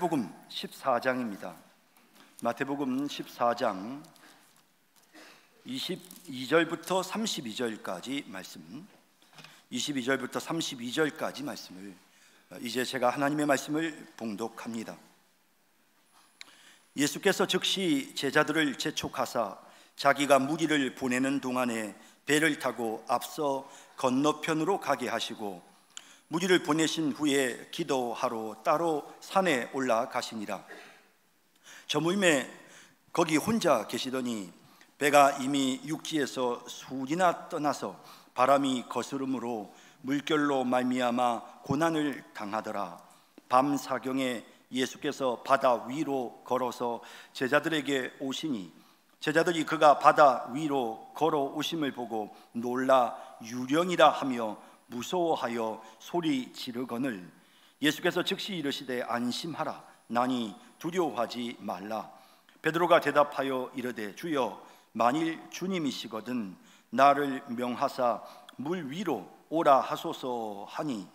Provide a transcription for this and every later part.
마태복음 14장입니다. 마태복음 14장 22절부터 32절까지 말씀, 22절부터 32절까지 말씀을 이제 제가 하나님의 말씀을 봉독합니다. 예수께서 즉시 제자들을 재촉하사 자기가 무리를 보내는 동안에 배를 타고 앞서 건너편으로 가게 하시고 무리를 보내신 후에 기도하러 따로 산에 올라가시니라. 저물매 거기 혼자 계시더니 배가 이미 육지에서 수리나 떠나서 바람이 거스름으로 물결로 말미암아 고난을 당하더라. 밤 사경에 예수께서 바다 위로 걸어서 제자들에게 오시니 제자들이 그가 바다 위로 걸어오심을 보고 놀라 유령이라 하며 무서워하여 소리 지르거늘 예수께서 즉시 이르시되 안심하라 나니 두려워하지 말라. 베드로가 대답하여 이르되 주여 만일 주님이시거든 나를 명하사 물 위로 오라 하소서 하니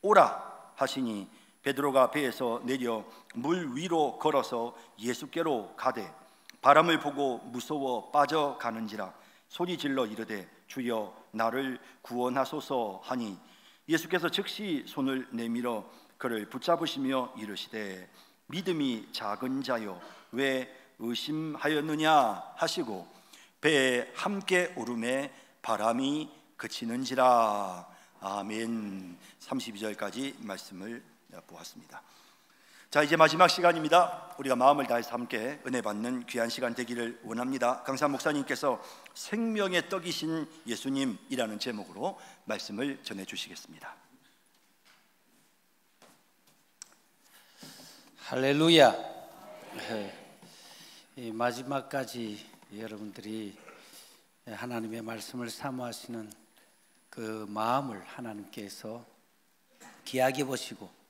오라 하시니 베드로가 배에서 내려 물 위로 걸어서 예수께로 가되 바람을 보고 무서워 빠져가는지라 소리 질러 이르되 주여 나를 구원하소서 하니 예수께서 즉시 손을 내밀어 그를 붙잡으시며 이르시되 믿음이 작은 자여 왜 의심하였느냐 하시고 배에 함께 오름에 바람이 그치는지라. 아멘. 32절까지 말씀을 보았습니다. 자, 이제 마지막 시간입니다. 우리가 마음을 다해서 함께 은혜 받는 귀한 시간 되기를 원합니다. 강사 목사님께서 생명의 떡이신 예수님이라는 제목으로 말씀을 전해 주시겠습니다. 할렐루야. 마지막까지 여러분들이 하나님의 말씀을 사모하시는 그 마음을 하나님께서 귀하게 보시고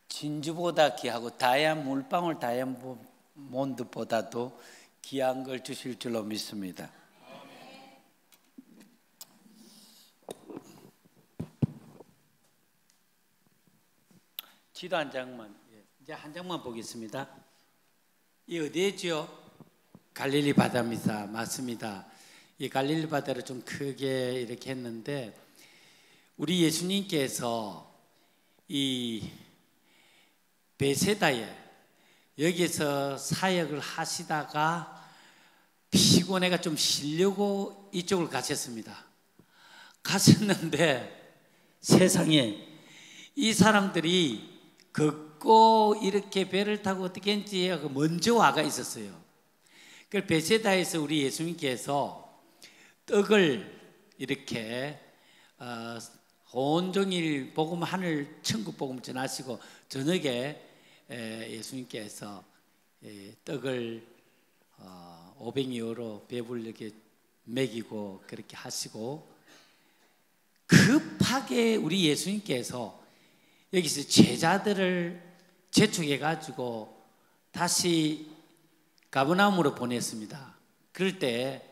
진주보다 귀하고 물방울 다이아몬드보다도 귀한 걸 주실 줄로 믿습니다. 지도 한 장만, 이제 한 장만 보겠습니다. 이 어디죠? 갈릴리 바다입니다. 맞습니다. 이 갈릴리 바다를 좀 크게 이렇게 했는데 우리 예수님께서 이 베세다에 여기서 사역을 하시다가 피곤해가 좀 쉬려고 이쪽을 가셨습니다. 가셨는데 세상에 이 사람들이 걷고 이렇게 배를 타고 어떻게 했는지 먼저 와가 있었어요. 그 베세다에서 우리 예수님께서 떡을 이렇게 온종일 복음 하늘 천국 복음 전하시고 저녁에 예수님께서 떡을 500여로 배불리게 먹이고 그렇게 하시고 급하게 우리 예수님께서 여기서 제자들을 재촉해 가지고 다시 가버나움으로 보냈습니다. 그럴 때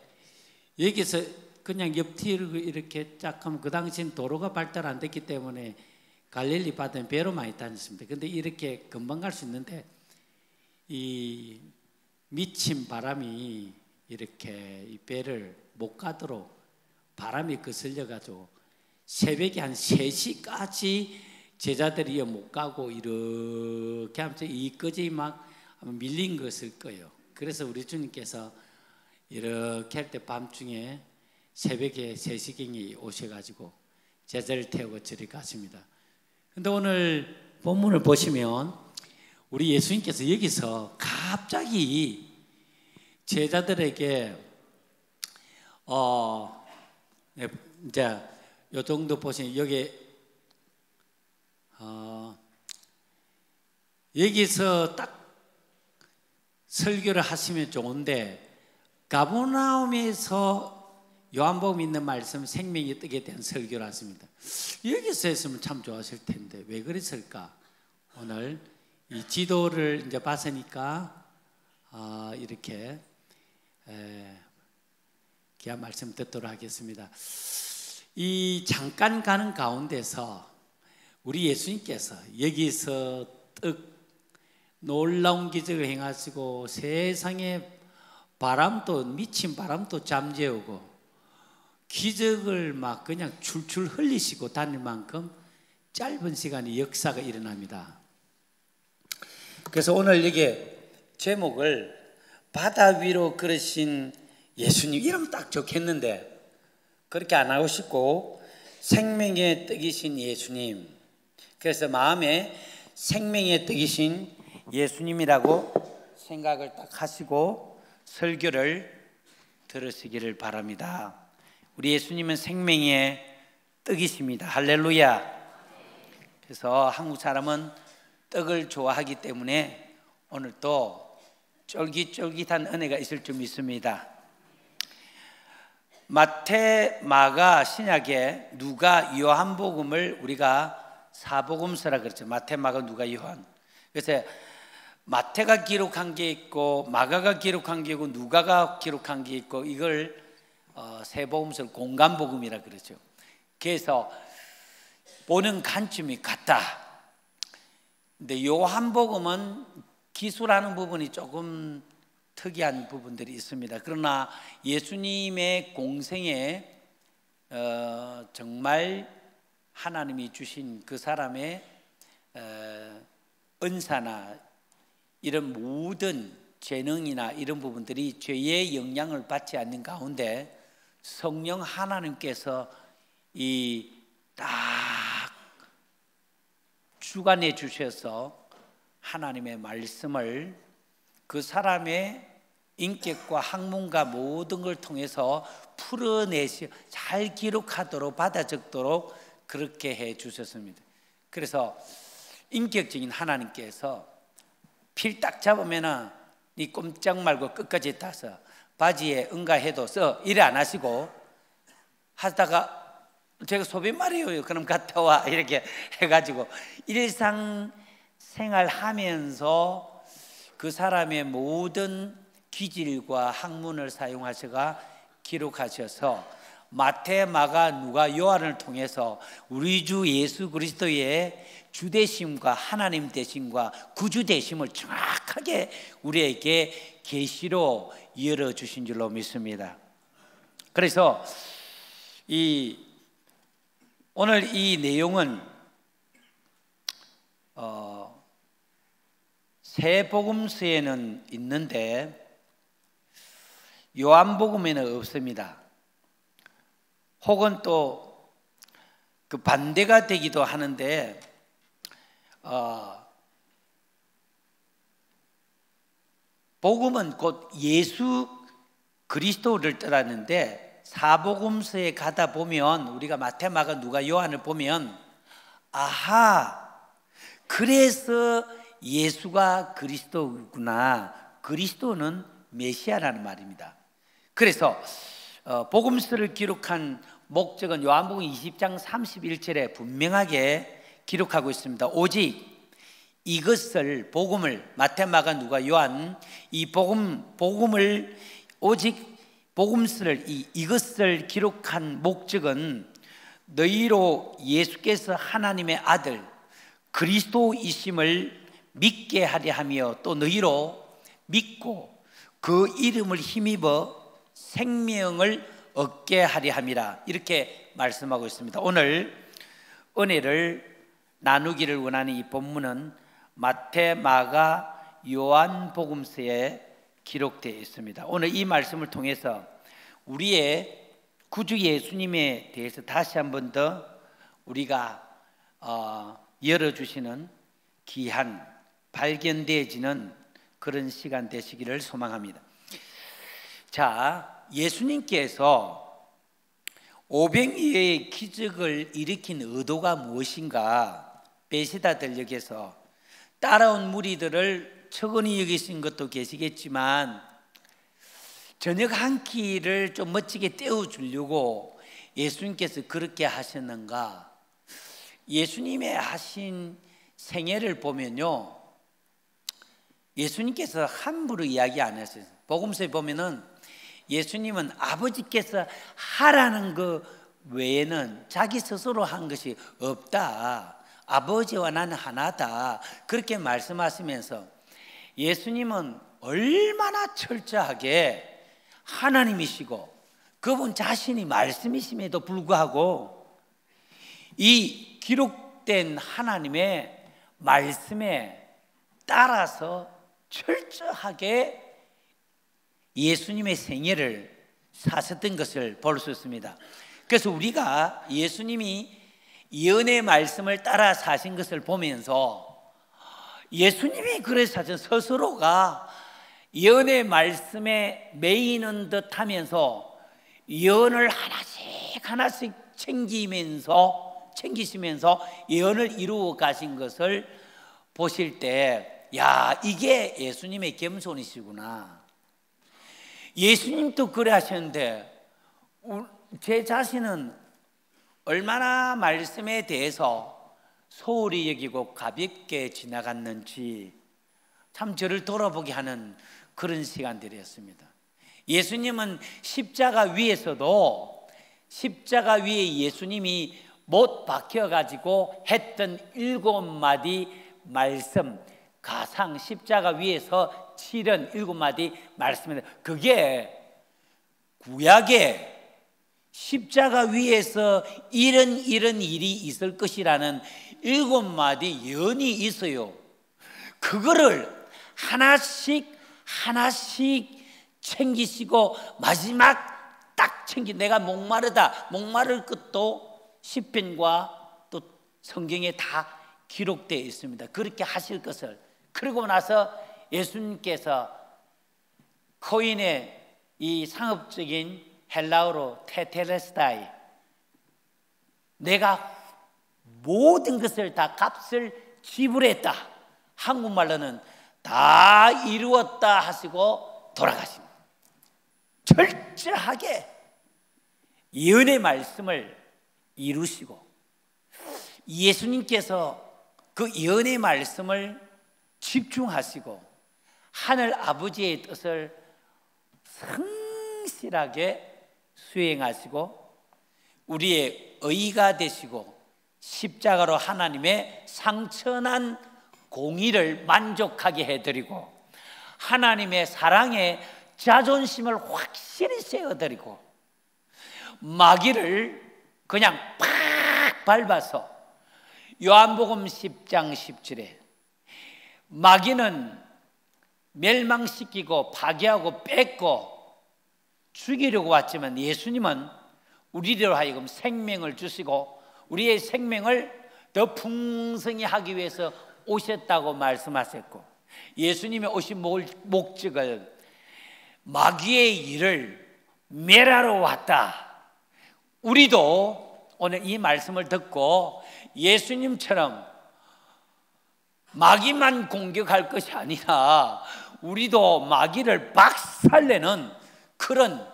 여기서 그냥 옆뒤로 이렇게 쫙 하면 그 당시엔 도로가 발달 안 됐기 때문에 갈릴리 바다는 배로 많이 다녔습니다. 근데 이렇게 금방 갈 수 있는데 이 미친 바람이 이렇게 이 배를 못 가도록 바람이 거슬려 가지고 새벽에 한 3시까지 제자들이 못 가고 이렇게 하면서 이까지 막 밀린 것일 거예요. 그래서 우리 주님께서 이렇게 할 때 밤중에 새벽에 3시경에 오셔가지고 제자를 태우고 저리 가십니다. 근데 오늘 본문을 보시면 우리 예수님께서 여기서 갑자기 제자들에게 이제 요 정도 보시면 여기서 딱 설교를 하시면 좋은데 가버나움에서 요한복음 있는 말씀 생명이 뜨게 된 설교를 하십니다. 여기서 했으면 참 좋았을 텐데 왜 그랬을까? 오늘 이 지도를 이제 봤으니까 이렇게 귀한 말씀 듣도록 하겠습니다. 이 잠깐 가는 가운데서 우리 예수님께서 여기서 떡 놀라운 기적을 행하시고 세상에 바람도 미친 바람도 잠재우고 기적을 막 그냥 줄줄 흘리시고 다닐 만큼 짧은 시간에 역사가 일어납니다. 그래서 오늘 이게 제목을 바다 위로 걸으신 예수님 이러면 딱 좋겠는데 그렇게 안 하고 싶고 생명의 떡이신 예수님, 그래서 마음에 생명의 떡이신 예수님이라고 생각을 딱 하시고 설교를 들으시기를 바랍니다. 우리 예수님은 생명의 떡이십니다. 할렐루야. 그래서 한국 사람은 떡을 좋아하기 때문에 오늘 또 쫄깃쫄깃한 은혜가 있을 줄 믿습니다. 마태, 마가, 신약에 누가, 요한복음을 우리가 사복음서라 그랬죠. 마태, 마가, 누가, 요한. 그래서 마태가 기록한 게 있고 마가가 기록한 게 있고 누가가 기록한 게 있고 이걸 세 복음서를 공간복음이라 그러죠. 그래서 보는 관점이 같다. 근데 요한복음은 기술하는 부분이 조금 특이한 부분들이 있습니다. 그러나 예수님의 공생에 정말 하나님이 주신 그 사람의 은사나 이런 모든 재능이나 이런 부분들이 죄의 영향을 받지 않는 가운데 성령 하나님께서 이 딱 주관해 주셔서 하나님의 말씀을 그 사람의 인격과 학문과 모든 걸 통해서 풀어내시 잘 기록하도록 받아 적도록 그렇게 해 주셨습니다. 그래서 인격적인 하나님께서 필 딱 잡으면은 니 꼼짝 말고 끝까지 따서 바지에 응가해도 써 이래 안 하시고 하다가 제가 소변 말이에요. 그럼 갔다 와 이렇게 해가지고 일상생활 하면서 그 사람의 모든 기질과 학문을 사용하셔가 기록하셔서 마태, 마가, 누가, 요한을 통해서 우리 주 예수 그리스도의 주되심과 하나님 되심과 구주 되심을 정확하게 우리에게 계시로 열어주신 줄로 믿습니다. 그래서 오늘 이 내용은 세 복음서에는 있는데 요한복음에는 없습니다. 혹은 또 그 반대가 되기도 하는데 복음은 곧 예수 그리스도를 뜻하는데 사복음서에 가다 보면 우리가 마태, 마가, 누가, 요한을 보면 아하, 그래서 예수가 그리스도구나. 그리스도는 메시아라는 말입니다. 그래서 복음서를 기록한 목적은 요한복음 20장 31절에 분명하게 기록하고 있습니다. 오직 이것을 복음을 마태, 마가, 누가, 요한 이 복음을 오직 복음서를 이것을 기록한 목적은 너희로 예수께서 하나님의 아들 그리스도이심을 믿게 하려 하며 또 너희로 믿고 그 이름을 힘입어 생명을 얻게 하려 함이라 이렇게 말씀하고 있습니다. 오늘 은혜를 나누기를 원하는 이 본문은 마태, 마가, 요한 복음서에 기록되어 있습니다. 오늘 이 말씀을 통해서 우리의 구주 예수님에 대해서 다시 한 번 더 우리가 열어주시는 귀한 발견되어지는 그런 시간 되시기를 소망합니다. 자, 예수님께서 오병이어의 기적을 일으킨 의도가 무엇인가? 베세다 들녘에서 따라온 무리들을 척은히 여기신 것도 계시겠지만 저녁 한 끼를 좀 멋지게 때워주려고 예수님께서 그렇게 하셨는가? 예수님의 하신 생애를 보면요, 예수님께서 함부로 이야기 안 했어요. 복음서에 보면은 예수님은 아버지께서 하라는 것 외에는 자기 스스로 한 것이 없다. 아버지와 나는 하나다. 그렇게 말씀하시면서 예수님은 얼마나 철저하게 하나님이시고 그분 자신이 말씀이심에도 불구하고 이 기록된 하나님의 말씀에 따라서 철저하게 예수님의 생애를 사셨던 것을 볼 수 있습니다. 그래서 우리가 예수님이 예언의 말씀을 따라 사신 것을 보면서 예수님이 그래서 사실 스스로가 예언의 말씀에 매이는 듯 하면서 예언을 하나씩 챙기시면서 예언을 이루어 가신 것을 보실 때, 야, 이게 예수님의 겸손이시구나. 예수님도 그래 하셨는데 제 자신은 얼마나 말씀에 대해서 소홀히 여기고 가볍게 지나갔는지 참 저를 돌아보게 하는 그런 시간들이었습니다. 예수님은 십자가 위에서도 십자가 위에 예수님이 못 박혀가지고 했던 7마디 말씀, 가상 십자가 위에서 치른 7마디 말씀입니다. 그게 구약에 십자가 위에서 이런 일이 있을 것이라는 7마디 예언이 있어요. 그거를 하나씩 챙기시고 마지막 딱 내가 목마를 것도 시편과 또 성경에 다 기록되어 있습니다. 그렇게 하실 것을, 그러고 나서 예수님께서 코인의 이 상업적인 헬라어로 테텔레스타이, 내가 모든 것을 다 값을 지불했다, 한국말로는 다 이루었다 하시고 돌아가십니다. 철저하게 예언의 말씀을 이루시고 예수님께서 그 예언의 말씀을 집중하시고 하늘 아버지의 뜻을 성실하게 수행하시고 우리의 의가 되시고 십자가로 하나님의 상천한 공의를 만족하게 해드리고 하나님의 사랑에 자존심을 확실히 세워드리고 마귀를 그냥 팍 밟아서 요한복음 10장 17에 마귀는 멸망시키고 파괴하고 뺏고 죽이려고 왔지만 예수님은 우리로 하여금 생명을 주시고 우리의 생명을 더 풍성히 하기 위해서 오셨다고 말씀하셨고 예수님이 오신 목적을 마귀의 일을 멸하러 왔다. 우리도 오늘 이 말씀을 듣고 예수님처럼 마귀만 공격할 것이 아니라 우리도 마귀를 박살내는 그런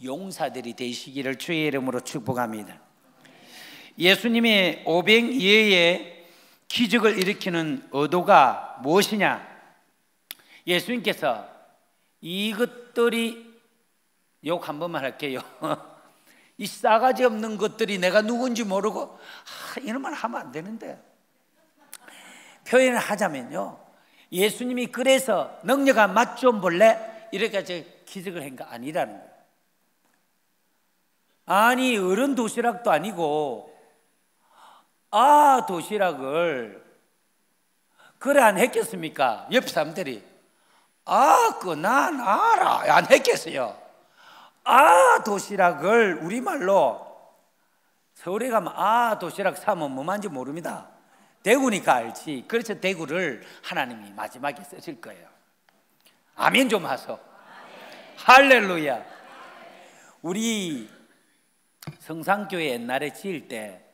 용사들이 되시기를 주의 이름으로 축복합니다. 예수님의 오병 이어의 기적을 일으키는 의도가 무엇이냐? 예수님께서 이것들이 욕 한 번만 할게요. 이 싸가지 없는 것들이 내가 누군지 모르고 이런 말 하면 안 되는데 표현을 하자면요, 예수님이 그래서 능력아 맛 좀 볼래? 이렇게 기적을 한 거 아니라는 거예요. 아니 어른 도시락도 아니고 도시락을 그래 안 했겠습니까? 옆 사람들이 그거 난 알아 안 했겠어요. 도시락을 우리말로 서울에 가면 도시락 사면 뭐만지 모릅니다. 대구니까 알지. 그래서 대구를 하나님이 마지막에 쓰실 거예요. 아멘 좀 하소. 할렐루야. 우리 성산교회 옛날에 지을 때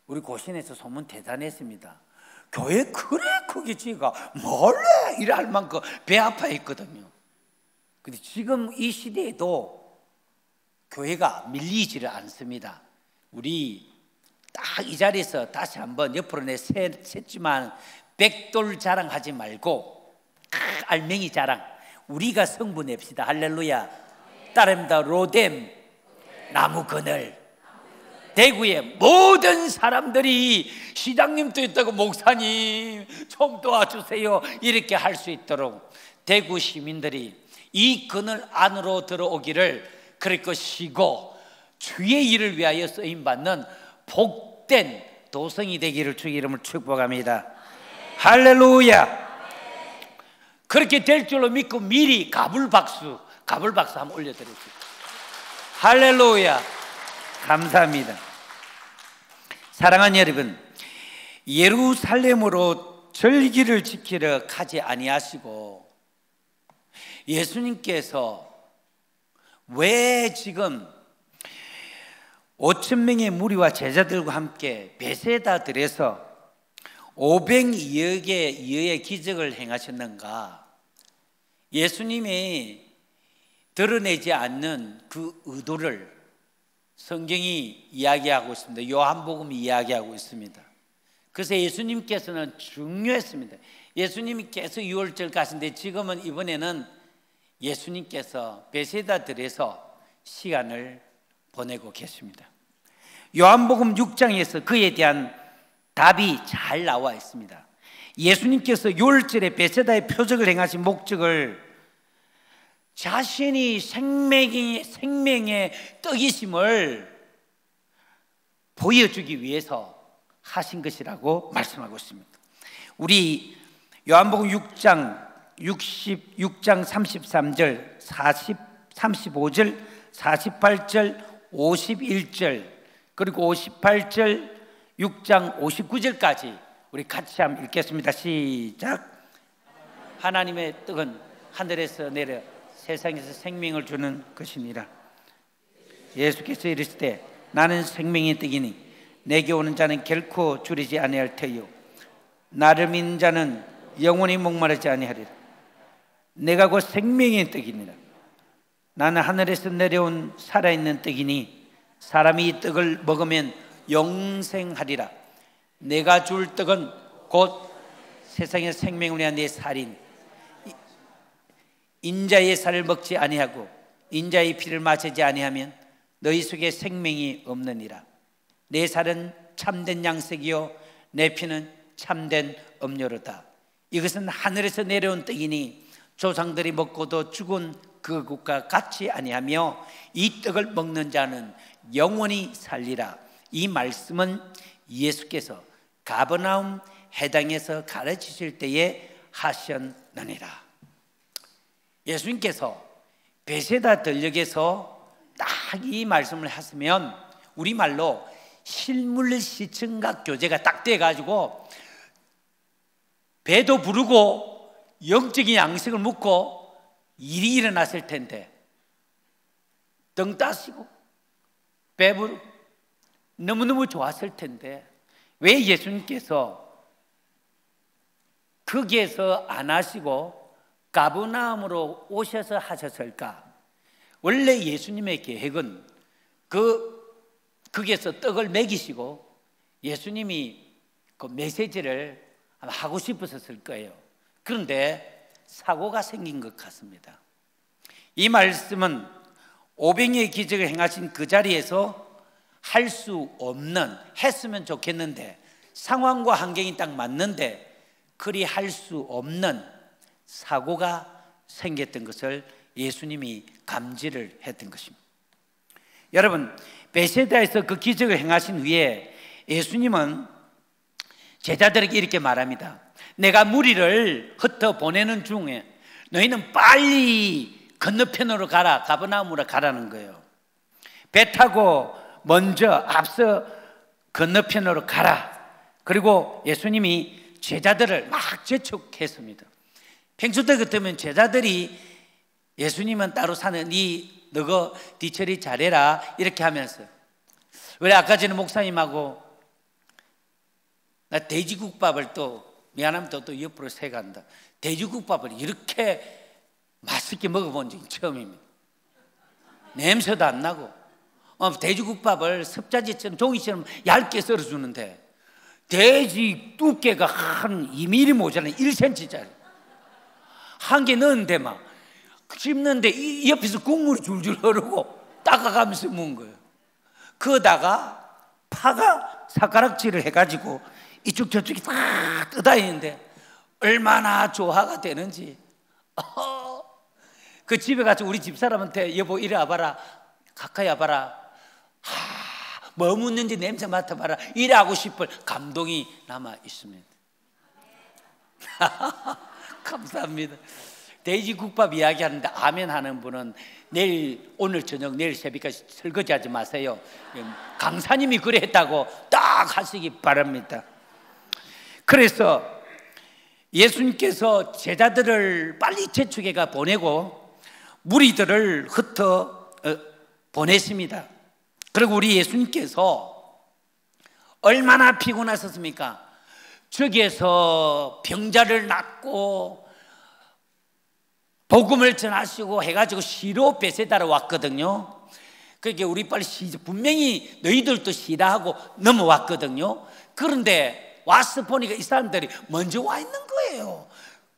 우리 고신에서 소문 대단했습니다. 교회 그래 크게 지어가 몰래 이럴 만큼 배 아파했거든요. 근데 지금 이 시대에도 교회가 밀리지를 않습니다. 우리 딱 이 자리에서 다시 한번 옆으로 셌지만 백돌 자랑하지 말고 알맹이 자랑, 우리가 성부 냅시다. 할렐루야. 따릅니다. 로뎀 나무 그늘 대구의 모든 사람들이 시장님도 있다고 목사님 좀 도와주세요 이렇게 할 수 있도록 대구 시민들이 이 그늘 안으로 들어오기를 그럴 것이고 주의 일을 위하여 쓰임받는 복된 도성이 되기를 주의 이름을 축복합니다. 할렐루야. 그렇게 될 줄로 믿고 미리 가불박수 한번 올려드립시다. 할렐루야. 감사합니다. 사랑하는 여러분, 예루살렘으로 절기를 지키러 가지 아니하시고 예수님께서 왜 지금 5,000명의 무리와 제자들과 함께 베세다 들에서 500여개 이의 기적을 행하셨는가? 예수님이 드러내지 않는 그 의도를 성경이 이야기하고 있습니다. 요한복음이 이야기하고 있습니다. 그래서 예수님께서는 중요했습니다. 예수님께서 6월절 가신데 지금은 이번에는 예수님께서 베세다 들에서 시간을 보내고 계십니다. 요한복음 6장에서 그에 대한 답이 잘 나와 있습니다. 예수님께서 6월절에 베세다의 표적을 행하신 목적을 자신이 생명의 떡이심을 보여주기 위해서 하신 것이라고 말씀하고 있습니다. 우리 요한복음 6장 33절 35절 48절 51절 그리고 58절 6장 59절까지 우리 같이 한번 읽겠습니다. 시작. 하나님의 떡은 하늘에서 내려 세상에서 생명을 주는 것이니라. 예수께서 이르시되 나는 생명의 떡이니 내게 오는 자는 결코 줄이지 아니할 터요 나를 믿는 자는 영원히 목마르지 아니하리라. 내가 곧 생명의 떡이니라. 나는 하늘에서 내려온 살아있는 떡이니 사람이 이 떡을 먹으면 영생하리라. 내가 줄 떡은 곧 세상의 생명을 위한 내 살인 인자의 살을 먹지 아니하고 인자의 피를 마시지 아니하면 너희 속에 생명이 없느니라. 내 살은 참된 양식이요 내 피는 참된 음료로다. 이것은 하늘에서 내려온 떡이니 조상들이 먹고도 죽은 그것과 같이 아니하며 이 떡을 먹는 자는 영원히 살리라. 이 말씀은 예수께서 가버나움 해당에서 가르치실 때에 하셨느니라. 예수님께서 베세다 들녘에서 딱 이 말씀을 하시면 우리말로 실물시청각 교제가 딱 돼가지고 배도 부르고 영적인 양식을 묻고 일이 일어났을 텐데 등 따시고 배부르고 너무너무 좋았을 텐데 왜 예수님께서 거기에서 안 하시고 가버나움으로 오셔서 하셨을까? 원래 예수님의 계획은 거기에서 떡을 먹이시고 예수님이 그 메시지를 아마 하고 싶으셨을 거예요. 그런데 사고가 생긴 것 같습니다. 이 말씀은 500의 기적을 행하신 그 자리에서 할 수 없는, 했으면 좋겠는데 상황과 환경이 딱 맞는데 그리 할 수 없는 사고가 생겼던 것을 예수님이 감지를 했던 것입니다. 여러분, 베세다에서 그 기적을 행하신 후에 예수님은 제자들에게 이렇게 말합니다. 내가 무리를 흩어 보내는 중에 너희는 빨리 건너편으로 가라, 가버나움으로 가라는 거예요. 배 타고 먼저 앞서 건너편으로 가라. 그리고 예수님이 제자들을 막 재촉했습니다. 평소 때 같으면 제자들이 예수님은 따로 사는 너가 뒤처리 잘해라 이렇게 하면서 왜 아까 전에 목사님하고 나 돼지국밥을 또 미안하면 또 옆으로 새간다. 돼지국밥을 이렇게 맛있게 먹어본 적이 처음입니다. 냄새도 안 나고 돼지국밥을 섭자지처럼 종이처럼 얇게 썰어주는데 돼지 두께가 한 2mm 모자란 1cm짜리 한 개 넣었는데 막 씹는데 이 옆에서 국물이 줄줄 흐르고 닦아가면서 먹은 거예요. 그러다가 파가 삿가락질을 해가지고 이쪽 저쪽이 다 뜯어있는데 얼마나 조화가 되는지. 그 집에 가서 우리 집사람한테 여보 이리 와봐라, 가까이 와봐라, 뭐 묻는지 냄새 맡아봐라, 이래 하고 싶을 감동이 남아 있습니다. 감사합니다. 돼지국밥 이야기하는데 아멘 하는 분은 오늘 저녁 내일 새벽까지 설거지하지 마세요. 강사님이 그래 했다고 딱 하시기 바랍니다. 그래서 예수님께서 제자들을 빨리 재촉해가 보내고 무리들을 흩어 보냈습니다. 그리고 우리 예수님께서 얼마나 피곤하셨습니까? 저기에서 병자를 낫고 복음을 전하시고 해가지고 시로 베세다로 왔거든요. 그러니까 우리 빨리 분명히 너희들도 시라하고 넘어왔거든요. 그런데 와서 보니까 이 사람들이 먼저 와 있는 거예요.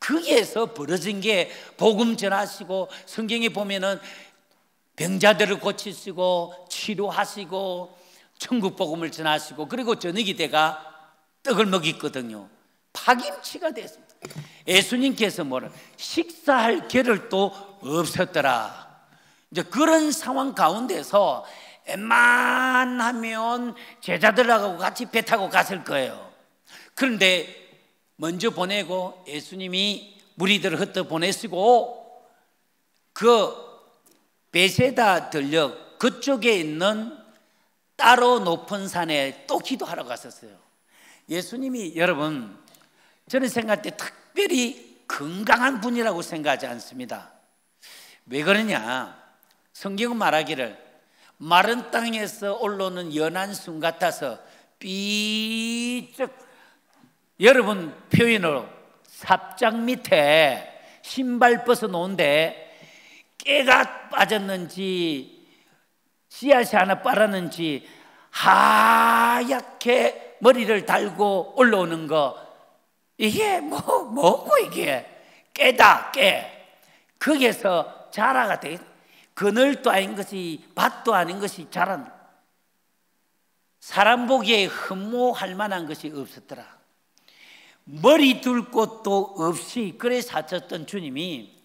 거기에서 벌어진 게 복음 전하시고 성경에 보면은 병자들을 고치시고 치료하시고 천국 복음을 전하시고 그리고 저녁이 돼가 떡을 먹였거든요. 파김치가 됐습니다. 예수님께서 뭐라 식사할 겨를도 없었더라. 이제 그런 상황 가운데서 웬만하면 제자들하고 같이 배 타고 갔을 거예요. 그런데 먼저 보내고 예수님이 무리들을 흩어 보내시고 그 베세다 들녘 그쪽에 있는 따로 높은 산에 또 기도하러 갔었어요. 예수님이 여러분 저는 생각할 때 특별히 건강한 분이라고 생각하지 않습니다. 왜 그러냐? 성경은 말하기를 마른 땅에서 올라오는 연한 순 같아서 삐쩍, 여러분 표현으로 삽장 밑에 신발 벗어 놓은데 깨가 빠졌는지 씨앗이 하나 빨았는지 하얗게 머리를 달고 올라오는 거, 이게 뭐고 이게 깨다 깨. 거기에서 자라가 돼. 그늘도 아닌 것이 밭도 아닌 것이 자란. 사람 보기에 흠모할 만한 것이 없었더라. 머리 둘 곳도 없이 그래 사쳤던 주님이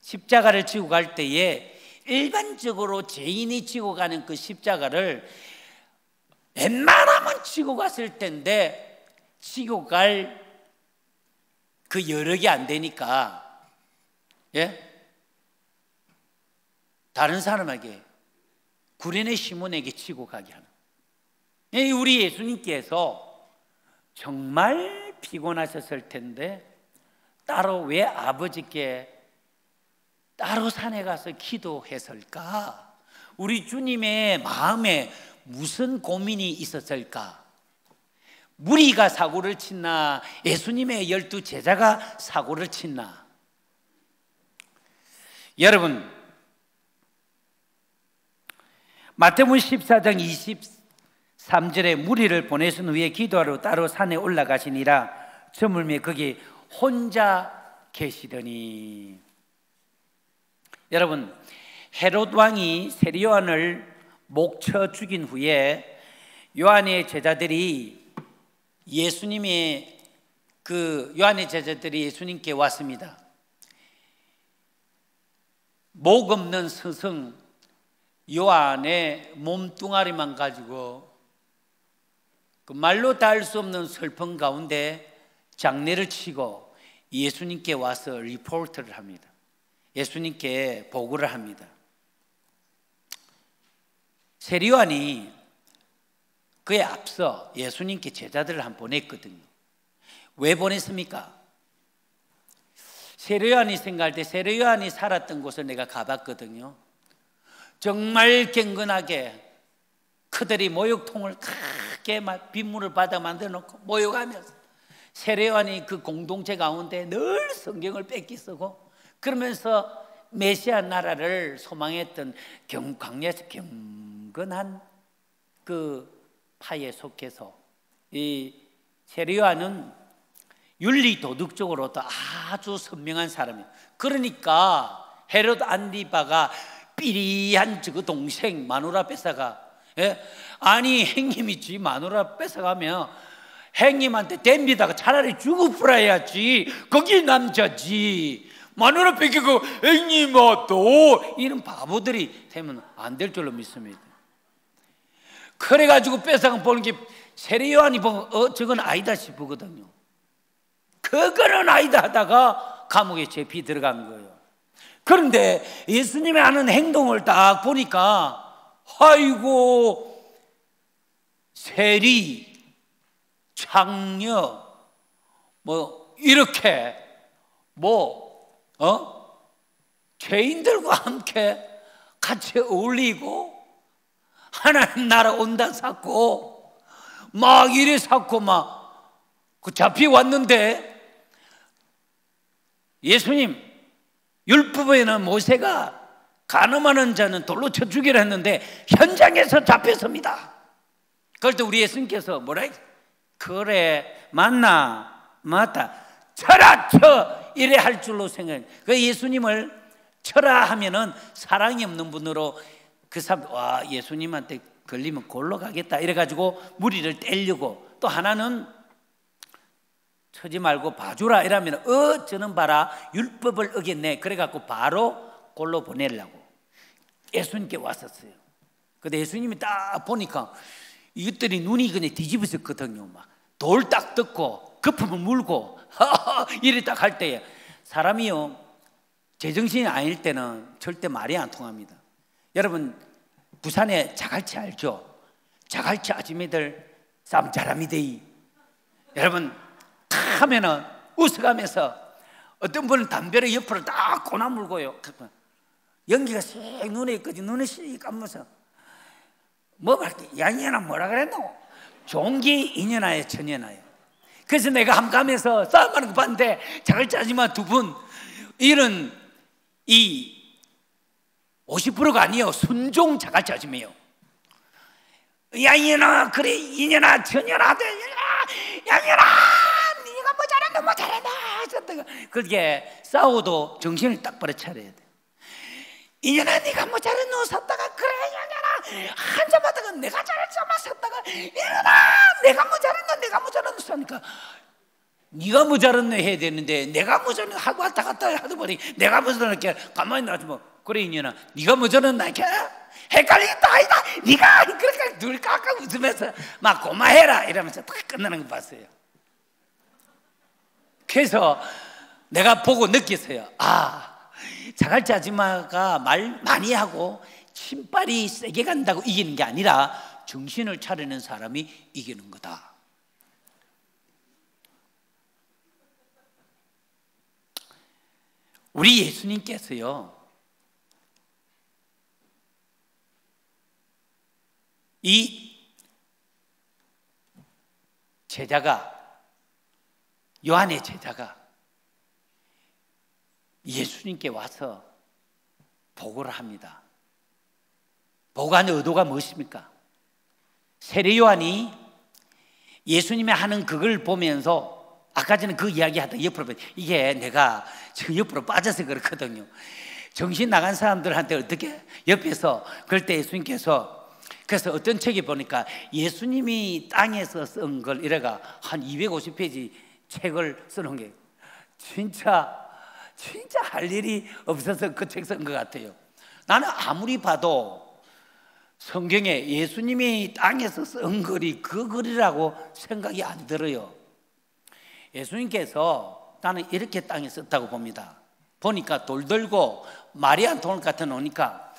십자가를 지고 갈 때에 일반적으로 죄인이 지고 가는 그 십자가를 웬만하면 지고 갔을 텐데 지고 갈 그 여력이 안 되니까, 예? 다른 사람에게, 구레네 시몬에게 지고 가게 하는. 우리 예수님께서 정말 피곤하셨을 텐데 따로 왜 아버지께 따로 산에 가서 기도했을까? 우리 주님의 마음에 무슨 고민이 있었을까? 무리가 사고를 쳤나? 예수님의 12 제자가 사고를 쳤나? 여러분, 마태복음 14장 23절에 무리를 보내신 후에 기도하러 따로 산에 올라가시니라. 저물매 거기 혼자 계시더니. 여러분, 헤롯 왕이 세례 요한을 목쳐 죽인 후에 요한의 제자들이 요한의 제자들이 예수님께 왔습니다. 목 없는 스승 요한의 몸뚱아리만 가지고 그 말로 다 할 수 없는 슬픔 가운데 장례를 치고 예수님께 와서 리포트를 합니다. 예수님께 보고를 합니다. 세례 요한이 그에 앞서 예수님께 제자들을 한 보냈거든요. 왜 보냈습니까? 세례 요한이 생각할 때 세례 요한이 살았던 곳을 내가 가봤거든요. 정말 경건하게 그들이 모욕통을 크게 빗물을 받아 만들어 놓고 모욕하면서 세례 요한이 그 공동체 가운데 늘 성경을 뺏기 쓰고 그러면서 메시아 나라를 소망했던 광야에서 경건한 그 파에 속해서 이 세례 요한은 윤리 도덕적으로도 아주 선명한 사람이에요. 그러니까 헤롯 안디바가 삐리한 그 동생 마누라 베사가 예? 아니 행님이 지 마누라 뺏어가면 행님한테 댐비다가 차라리 죽어버려야지. 거기 남자지. 마누라 뺏기고 행님아 또 이런 바보들이 되면 안 될 줄로 믿습니다. 그래가지고 뺏어가 보는 게 세례 요한이 보면 저건 아니다 싶거든요. 그거는 아니다 하다가 감옥에 제피 들어간 거예요. 그런데 예수님이 하는 행동을 딱 보니까 아이고 세리 장녀 뭐 이렇게 죄인들과 함께 같이 어울리고 하나님 나라 온다 샀고 막 이래 샀고 막 그 잡혀왔는데 예수님 율법에는 모세가 간음하는 자는 돌로 쳐 죽이라 했는데 현장에서 잡혔습니다. 그럴 때 우리 예수님께서 뭐라 했지? 그래 맞다 쳐라 쳐 이래 할 줄로 생각해요. 그 예수님을 쳐라 하면은 사랑이 없는 분으로 그 사람 와 예수님한테 걸리면 골로 가겠다 이래가지고 무리를 떼려고, 또 하나는 쳐지 말고 봐주라 이러면 저는 봐라 율법을 어겼네 그래갖고 바로 골로 보내려고 예수님께 왔었어요. 근데 예수님이 딱 보니까 이것들이 눈이 그냥 뒤집어졌거든요. 막 돌 딱 뜯고 거품을 물고 이래 딱 할 때에 사람이요 제정신이 아닐 때는 절대 말이 안 통합니다. 여러분 부산에 자갈치 알죠? 자갈치 아줌마들 싸움 잘합니다. 여러분 탁 하면은 웃어가면서 어떤 분은 담배를 옆으로 딱 고나물고요. 연기가 씩 눈에 있거든. 눈을 씩 감면서 뭐 말게 양이나 뭐라 그랬노? 종기 인연하여 천연하여. 그래서 내가 함가면서 싸움하는 거 봤는데 자갈치 아줌마 두 분 이런 이 50%가 아니에요. 순종 자갈치 아줌마예요. 양이나 그래 인연아 천연아 양이나 네가 뭐 잘한다 뭐 잘한다. 그게 싸워도 정신을 똑바로 차려야 돼. 인연아 네가 뭐 잘했노 샀다가 그래 인연아 한잔 받다가 내가 잘했지만 샀다가 인연아 내가 뭐 잘했노 내가 뭐 잘했노 사니까 네가 뭐 잘했노 해야 되는데 내가 뭐 잘했노 하고 왔다 갔다 하다 보니 내가 뭐 잘했노 이렇게 가만히 놔두면 그래 인연아 네가 뭐 잘했노 이렇게 헷갈리겠다 아니다 네가 그러니까 둘 깎아 웃으면서 막 고마해라 이러면서 딱 끝나는 거 봤어요. 그래서 내가 보고 느꼈어요. 자갈치 아줌마가 말 많이 하고 신발이 세게 간다고 이기는 게 아니라 정신을 차리는 사람이 이기는 거다. 우리 예수님께서요 이 제자가 요한의 제자가 예수님께 와서 보고를 합니다. 보고하는 의도가 무엇입니까? 세례 요한이 예수님이 하는 그걸 보면서 아까 전에 그 이야기 하다 옆으로 이게 내가 저 옆으로 빠져서 그렇거든요. 정신 나간 사람들한테 어떻게 옆에서 그럴 때 예수님께서 그래서 어떤 책에 보니까 예수님이 땅에서 쓴 걸 이래가 한 250페이지 책을 쓰는 게 진짜 할 일이 없어서 그 책 쓴 것 같아요. 나는 아무리 봐도 성경에 예수님이 땅에서 쓴 글이 그 글이라고 생각이 안 들어요. 예수님께서 나는 이렇게 땅에 썼다고 봅니다. 보니까 돌 들고 말이 안 통할 것 같아 놓으니까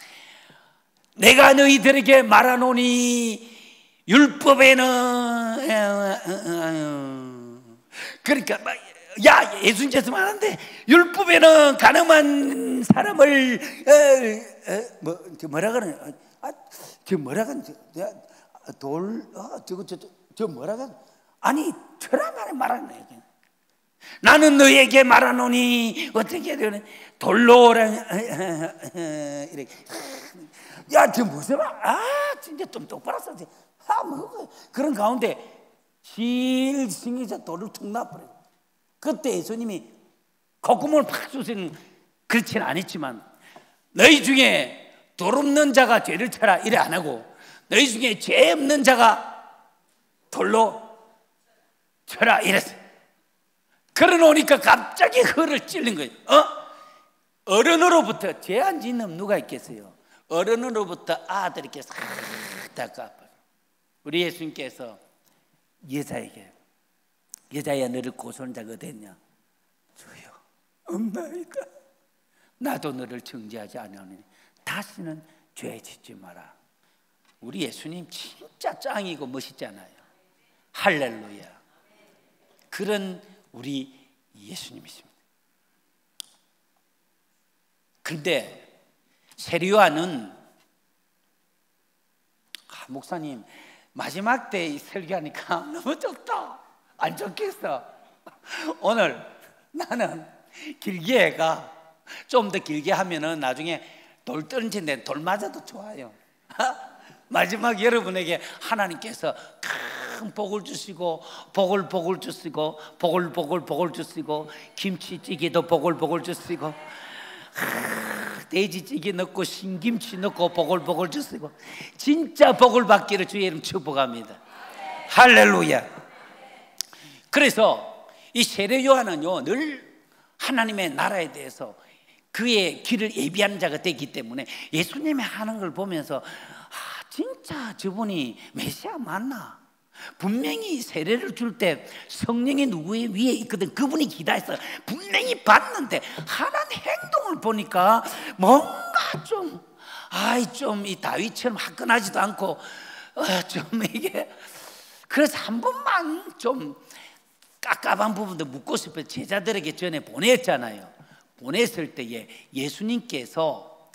내가 너희들에게 말하노니 율법에는 그러니까 야 예수님께서 말하는데 율법에는 가늠한 사람을 뭐라 그러냐 저 뭐라 그러냐 저 뭐라 그러냐 아니 저라 말하는 거예요. 나는 너에게 말하노니 어떻게 되는 돌로 이렇게 야 저 무슨 말 진짜 좀 똑바로 써지 뭐 그런 가운데 실승이자 돌을 툭 놔버려요. 그때 예수님이 콧구멍을 팍 쏘시는 그렇지는 않았지만 너희 중에 돌 없는 자가 죄를 쳐라 이래 안 하고 너희 중에 죄 없는 자가 돌로 쳐라 이랬어요. 그러놓으니까 갑자기 허를 찔린 거예요. 어른으로부터, 죄 안 짓는 누가 있겠어요? 어른으로부터 아들이 이렇게 싹 닦아. 우리 예수님께서 여자에게, 여자야 너를 고소한 자가 어디 있냐? 주여 없나이다. 나도 너를 정죄하지 아니하노니 다시는 죄 짓지 마라. 우리 예수님 진짜 짱이고 멋있잖아요. 할렐루야. 그런 우리 예수님이십니다. 그런데 세리요한은 목사님 마지막 때 설교하니까 너무 좋다. 안 좋겠어. 오늘 나는 길게 해가 좀 더 길게 하면은 나중에 돌 던진데 돌 맞아도 좋아요. 마지막 여러분에게 하나님께서 큰 복을 주시고 복을 주시고 복을 주시고 김치찌개도 복을 주시고 돼지찌개 넣고 신김치 넣고 복을 주시고 진짜 복을 받기를 주의 이름 축복합니다. 할렐루야. 그래서 이 세례 요한은요 늘 하나님의 나라에 대해서 그의 길을 예비하는 자가 되기 때문에 예수님이 하는 걸 보면서 진짜 저분이 메시아 맞나? 분명히 세례를 줄 때 성령이 누구의 위에 있거든. 그분이 기다렸어. 분명히 봤는데 하나님 행동을 보니까 뭔가 좀 이 다윗처럼 화끈하지도 않고 좀 이게, 그래서 한 번만 좀 깝깝한 부분도 묻고 싶어서 제자들에게 전에 보냈잖아요. 보냈을 때에 예수님께서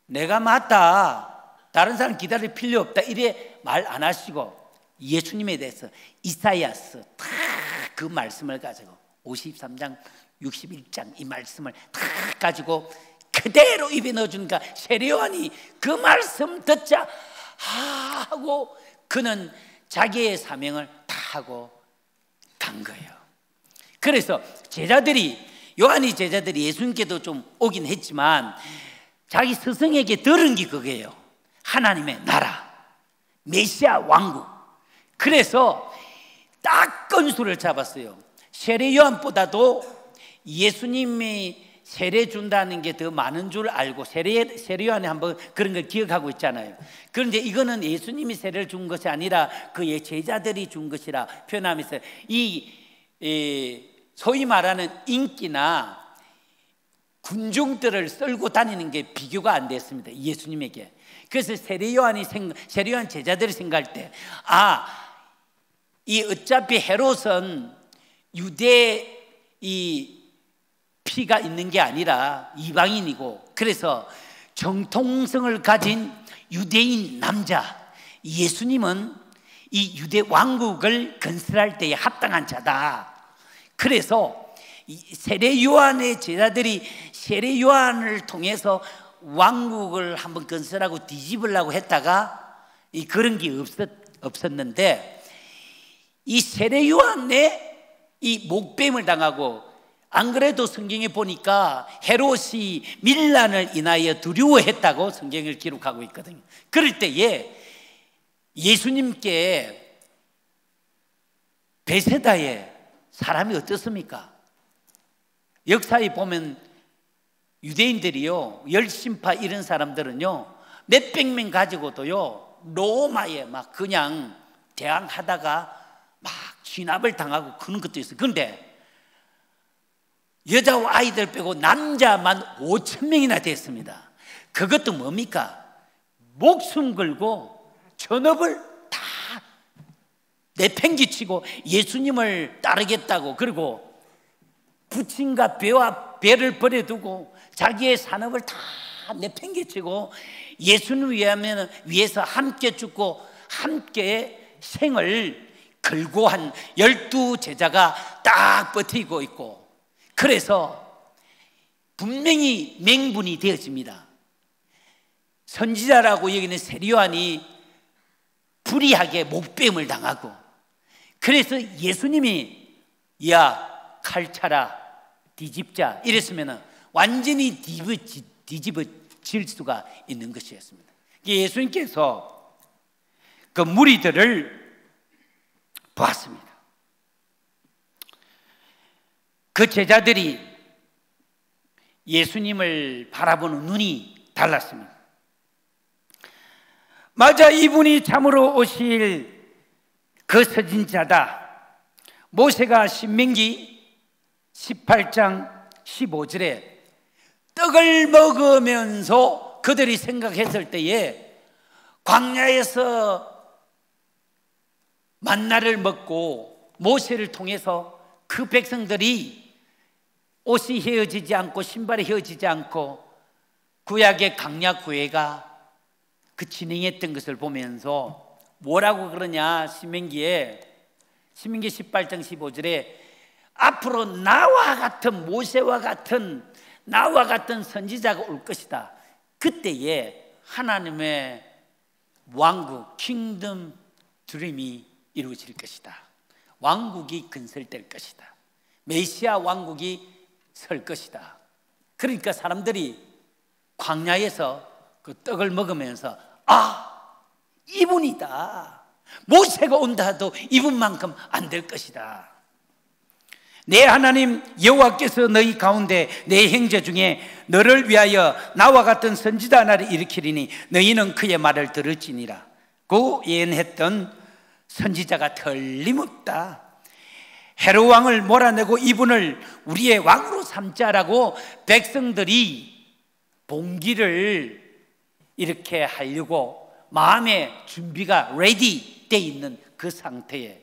내가 맞다, 다른 사람 기다릴 필요 없다 이래 말 안 하시고 예수님에 대해서 이사야스 다 그 말씀을 가지고 53장 61장 이 말씀을 다 가지고 그대로 입에 넣어주니까 세례 요한이 그 말씀 듣자 하고 그는 자기의 사명을 다 하고 간 거예요. 그래서 요한이 제자들이 예수님께도 좀 오긴 했지만 자기 스승에게 들은 게 그거예요. 하나님의 나라, 메시아 왕국. 그래서 딱 건수를 잡았어요. 세례 요한보다도 예수님이 세례 준다는 게 더 많은 줄 알고 세례 요한이 한번 그런 걸 기억하고 있잖아요. 그런데 이거는 예수님이 세례를 준 것이 아니라 그의 제자들이 준 것이라 표현하면서 소위 말하는 인기나 군중들을 썰고 다니는 게 비교가 안 됐습니다, 예수님에게. 그래서 세례 요한 제자들이 생각할 때 이 어차피 헤롯은 유대 이 피가 있는 게 아니라 이방인이고, 그래서 정통성을 가진 유대인 남자 예수님은 이 유대 왕국을 건설할 때에 합당한 자다. 그래서 세례 요한의 제자들이 세례 요한을 통해서 왕국을 한번 건설하고 뒤집으려고 했다가 그런 게 없었는데 이 세례 요한의 이 목뱀을 당하고, 안 그래도 성경에 보니까 헤롯이 밀란을 인하여 두려워했다고 성경을 기록하고 있거든요. 그럴 때에 예수님께 베세다에 사람이 어떻습니까? 역사에 보면 유대인들이요, 열심파 이런 사람들은요 몇백 명 가지고도요 로마에 막 그냥 대항하다가 막 진압을 당하고 그런 것도 있어요. 그런데 여자와 아이들 빼고 남자만 5,000명이나 됐습니다. 그것도 뭡니까? 목숨 걸고 전업을 다 내팽개치고 예수님을 따르겠다고, 그리고 부친과 배를 버려두고 자기의 산업을 다 내팽개치고 예수님을 위해서 함께 죽고 함께 생을 걸고 한 12제자가 딱 버티고 있고, 그래서 분명히 맹분이 되어집니다. 선지자라고 여기는 세례 요한이 불의하게 목뱀을 당하고, 그래서 예수님이 칼 차라 뒤집자 이랬으면 완전히 뒤집어질 수가 있는 것이었습니다. 예수님께서 그 무리들을 보았습니다. 그 제자들이 예수님을 바라보는 눈이 달랐습니다. 맞아, 이분이 참으로 오실 그 선지자다. 모세가 신명기 18장 15절에 떡을 먹으면서 그들이 생각했을 때에 광야에서 만나를 먹고 모세를 통해서 그 백성들이 옷이 헤어지지 않고 신발이 헤어지지 않고 구약의 강약 구애가 그 진행했던 것을 보면서 뭐라고 그러냐, 신명기 18장 15절에 앞으로 나와 같은 모세와 같은 나와 같은 선지자가 올 것이다. 그때에 하나님의 왕국 킹덤 드림이 이루어질 것이다. 왕국이 건설될 것이다. 메시아 왕국이 설 것이다. 그러니까 사람들이 광야에서 그 떡을 먹으면서 이분이다. 모세가 온다 해도 이분만큼 안 될 것이다. 내 하나님 여호와께서 너희 가운데 내 형제 중에 너를 위하여 나와 같은 선지자 하나를 일으키리니 너희는 그의 말을 들을지니라. 그 예언했던 선지자가 틀림없다. 헤롯 왕을 몰아내고 이분을 우리의 왕으로 삼자라고 백성들이 봉기를 이렇게 하려고 마음의 준비가 레디 돼 있는 그 상태에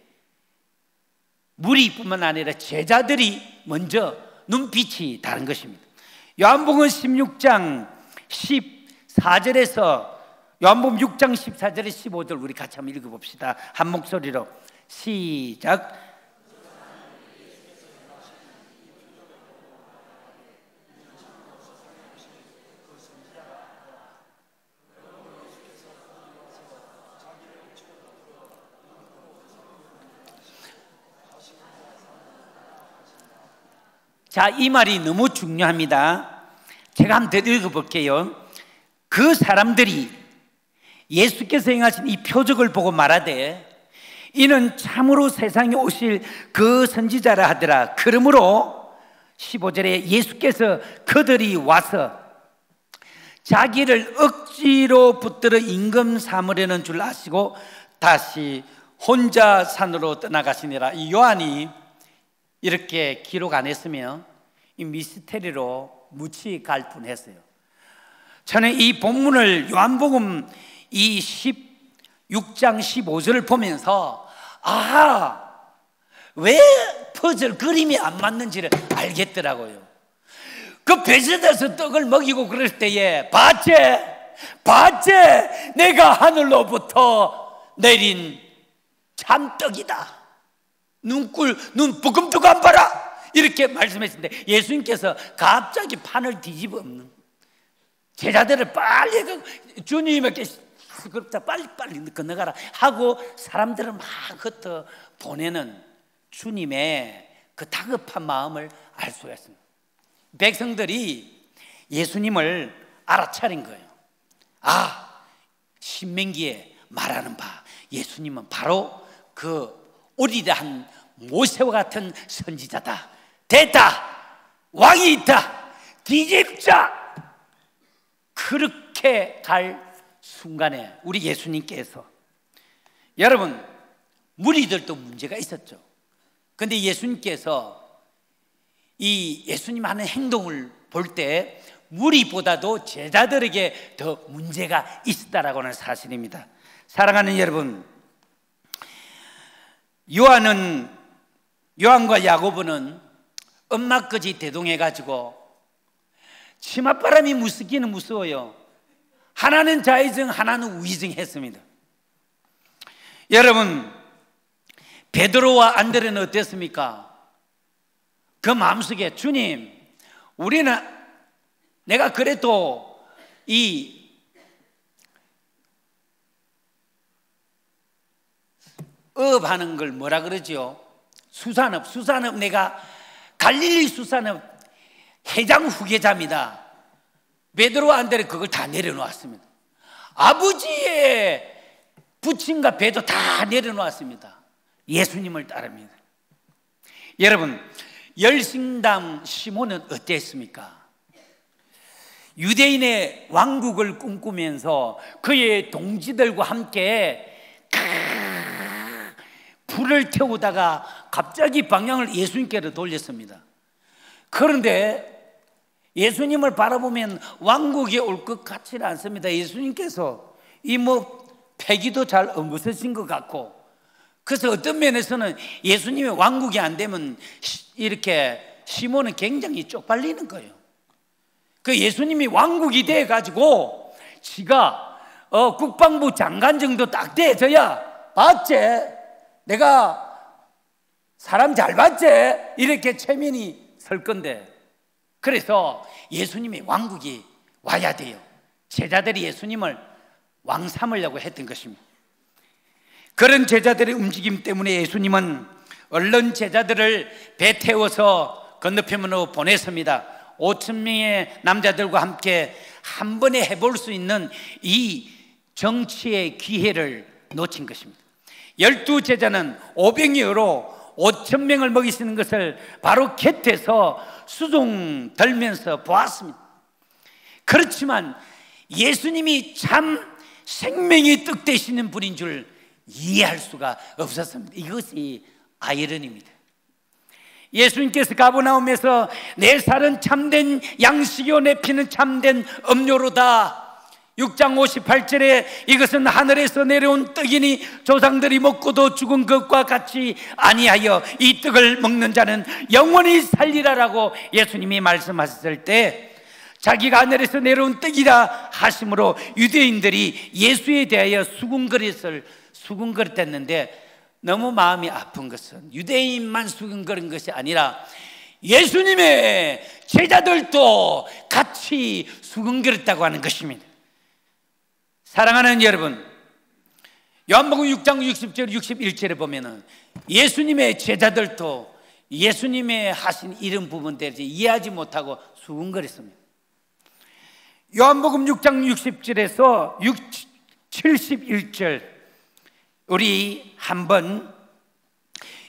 무리뿐만 아니라 제자들이 먼저 눈빛이 다른 것입니다. 요한복음 16장 14절에서 요한복음 6장 14절에 15절 우리 같이 한번 읽어봅시다. 한 목소리로 시작. 자, 이 말이 너무 중요합니다. 제가 한번 더 읽어볼게요. 그 사람들이 예수께서 행하신 이 표적을 보고 말하되 이는 참으로 세상에 오실 그 선지자라 하더라. 그러므로 15절에 예수께서 그들이 와서 자기를 억지로 붙들어 임금 삼으려는 줄 아시고 다시 혼자 산으로 떠나가시니라. 이 요한이 이렇게 기록 안 했으면 이 미스테리로 묻히 갈 뻔했어요. 저는 이 본문을 요한복음 이 16장 15절을 보면서 왜 퍼즐 그림이 안 맞는지를 알겠더라고요. 그 베세다에서 떡을 먹이고 그럴 때에 봤지? 내가 하늘로부터 내린 참떡이다. 눈 부금뜨고 안 봐라 이렇게 말씀했는데 예수님께서 갑자기 판을 뒤집어 엎는 제자들을 빨리 주님에게 시끄럽다 빨리 건너가라 하고 사람들을 막 흩어 보내는 주님의 그 다급한 마음을 알 수가 있습니다. 백성들이 예수님을 알아차린 거예요. 신명기에 말하는 바 예수님은 바로 그 오리라한 모세와 같은 선지자다. 됐다. 왕이 있다. 뒤집자. 그렇게 갈 순간에 우리 예수님께서 여러분 무리들도 문제가 있었죠. 그런데 예수님께서 이 예수님 하는 행동을 볼 때 무리보다도 제자들에게 더 문제가 있었다라고 하는 사실입니다. 사랑하는 여러분, 요한과 야고보는 엄마까지 대동해가지고 치맛바람이 무섭기는 무서워요. 하나는 자의정 하나는 우의정 했습니다. 여러분 베드로와 안드레는 어땠습니까? 그 마음속에 주님 우리는 내가 그래도 이 업하는 걸 뭐라 그러죠? 수산업 내가 갈릴리 수산업 회장 후계자입니다. 베드로 안드레 그걸 다 내려놓았습니다. 아버지의 부침과 배도 다 내려놓았습니다. 예수님을 따릅니다. 여러분, 열심당 시몬은 어땠습니까? 유대인의 왕국을 꿈꾸면서 그의 동지들과 함께 불을 태우다가 갑자기 방향을 예수님께로 돌렸습니다. 그런데 예수님을 바라보면 왕국이 올 것 같지는 않습니다. 예수님께서 패기도 잘 엉거서진 것 같고, 그래서 어떤 면에서는 예수님의 왕국이 안 되면 이렇게 시몬은 굉장히 쪽팔리는 거예요. 그 예수님이 왕국이 돼가지고 지가 국방부 장관 정도 딱 돼져야, 봤지? 내가 사람 잘 봤지? 이렇게 체면이 설 건데, 그래서 예수님의 왕국이 와야 돼요. 제자들이 예수님을 왕 삼으려고 했던 것입니다. 그런 제자들의 움직임 때문에 예수님은 얼른 제자들을 배 태워서 건너편으로 보냈습니다. 5,000명의 남자들과 함께 한 번에 해볼 수 있는 이 정치의 기회를 놓친 것입니다. 12제자는 500여로 5,000명을 먹이시는 것을 바로 곁에서 수종 들면서 보았습니다. 그렇지만 예수님이 참 생명의 떡 되시는 분인 줄 이해할 수가 없었습니다. 이것이 아이러니입니다. 예수님께서 가버나움에서 내 살은 참된 양식이요 내 피는 참된 음료로다. 6장 58절에 이것은 하늘에서 내려온 떡이니 조상들이 먹고도 죽은 것과 같이 아니하여 이 떡을 먹는 자는 영원히 살리라라고 예수님이 말씀하셨을 때, 자기가 하늘에서 내려온 떡이라 하심으로 유대인들이 예수에 대하여 수군거렸는데, 너무 마음이 아픈 것은 유대인만 수군거린 것이 아니라 예수님의 제자들도 같이 수군거렸다고 하는 것입니다. 사랑하는 여러분, 요한복음 6장 60절 61절에 보면은 예수님의 제자들도 예수님의 하신 이런 부분에 대해서 이해하지 못하고 수군거렸습니다. 요한복음 6장 60절에서 71절 우리 한번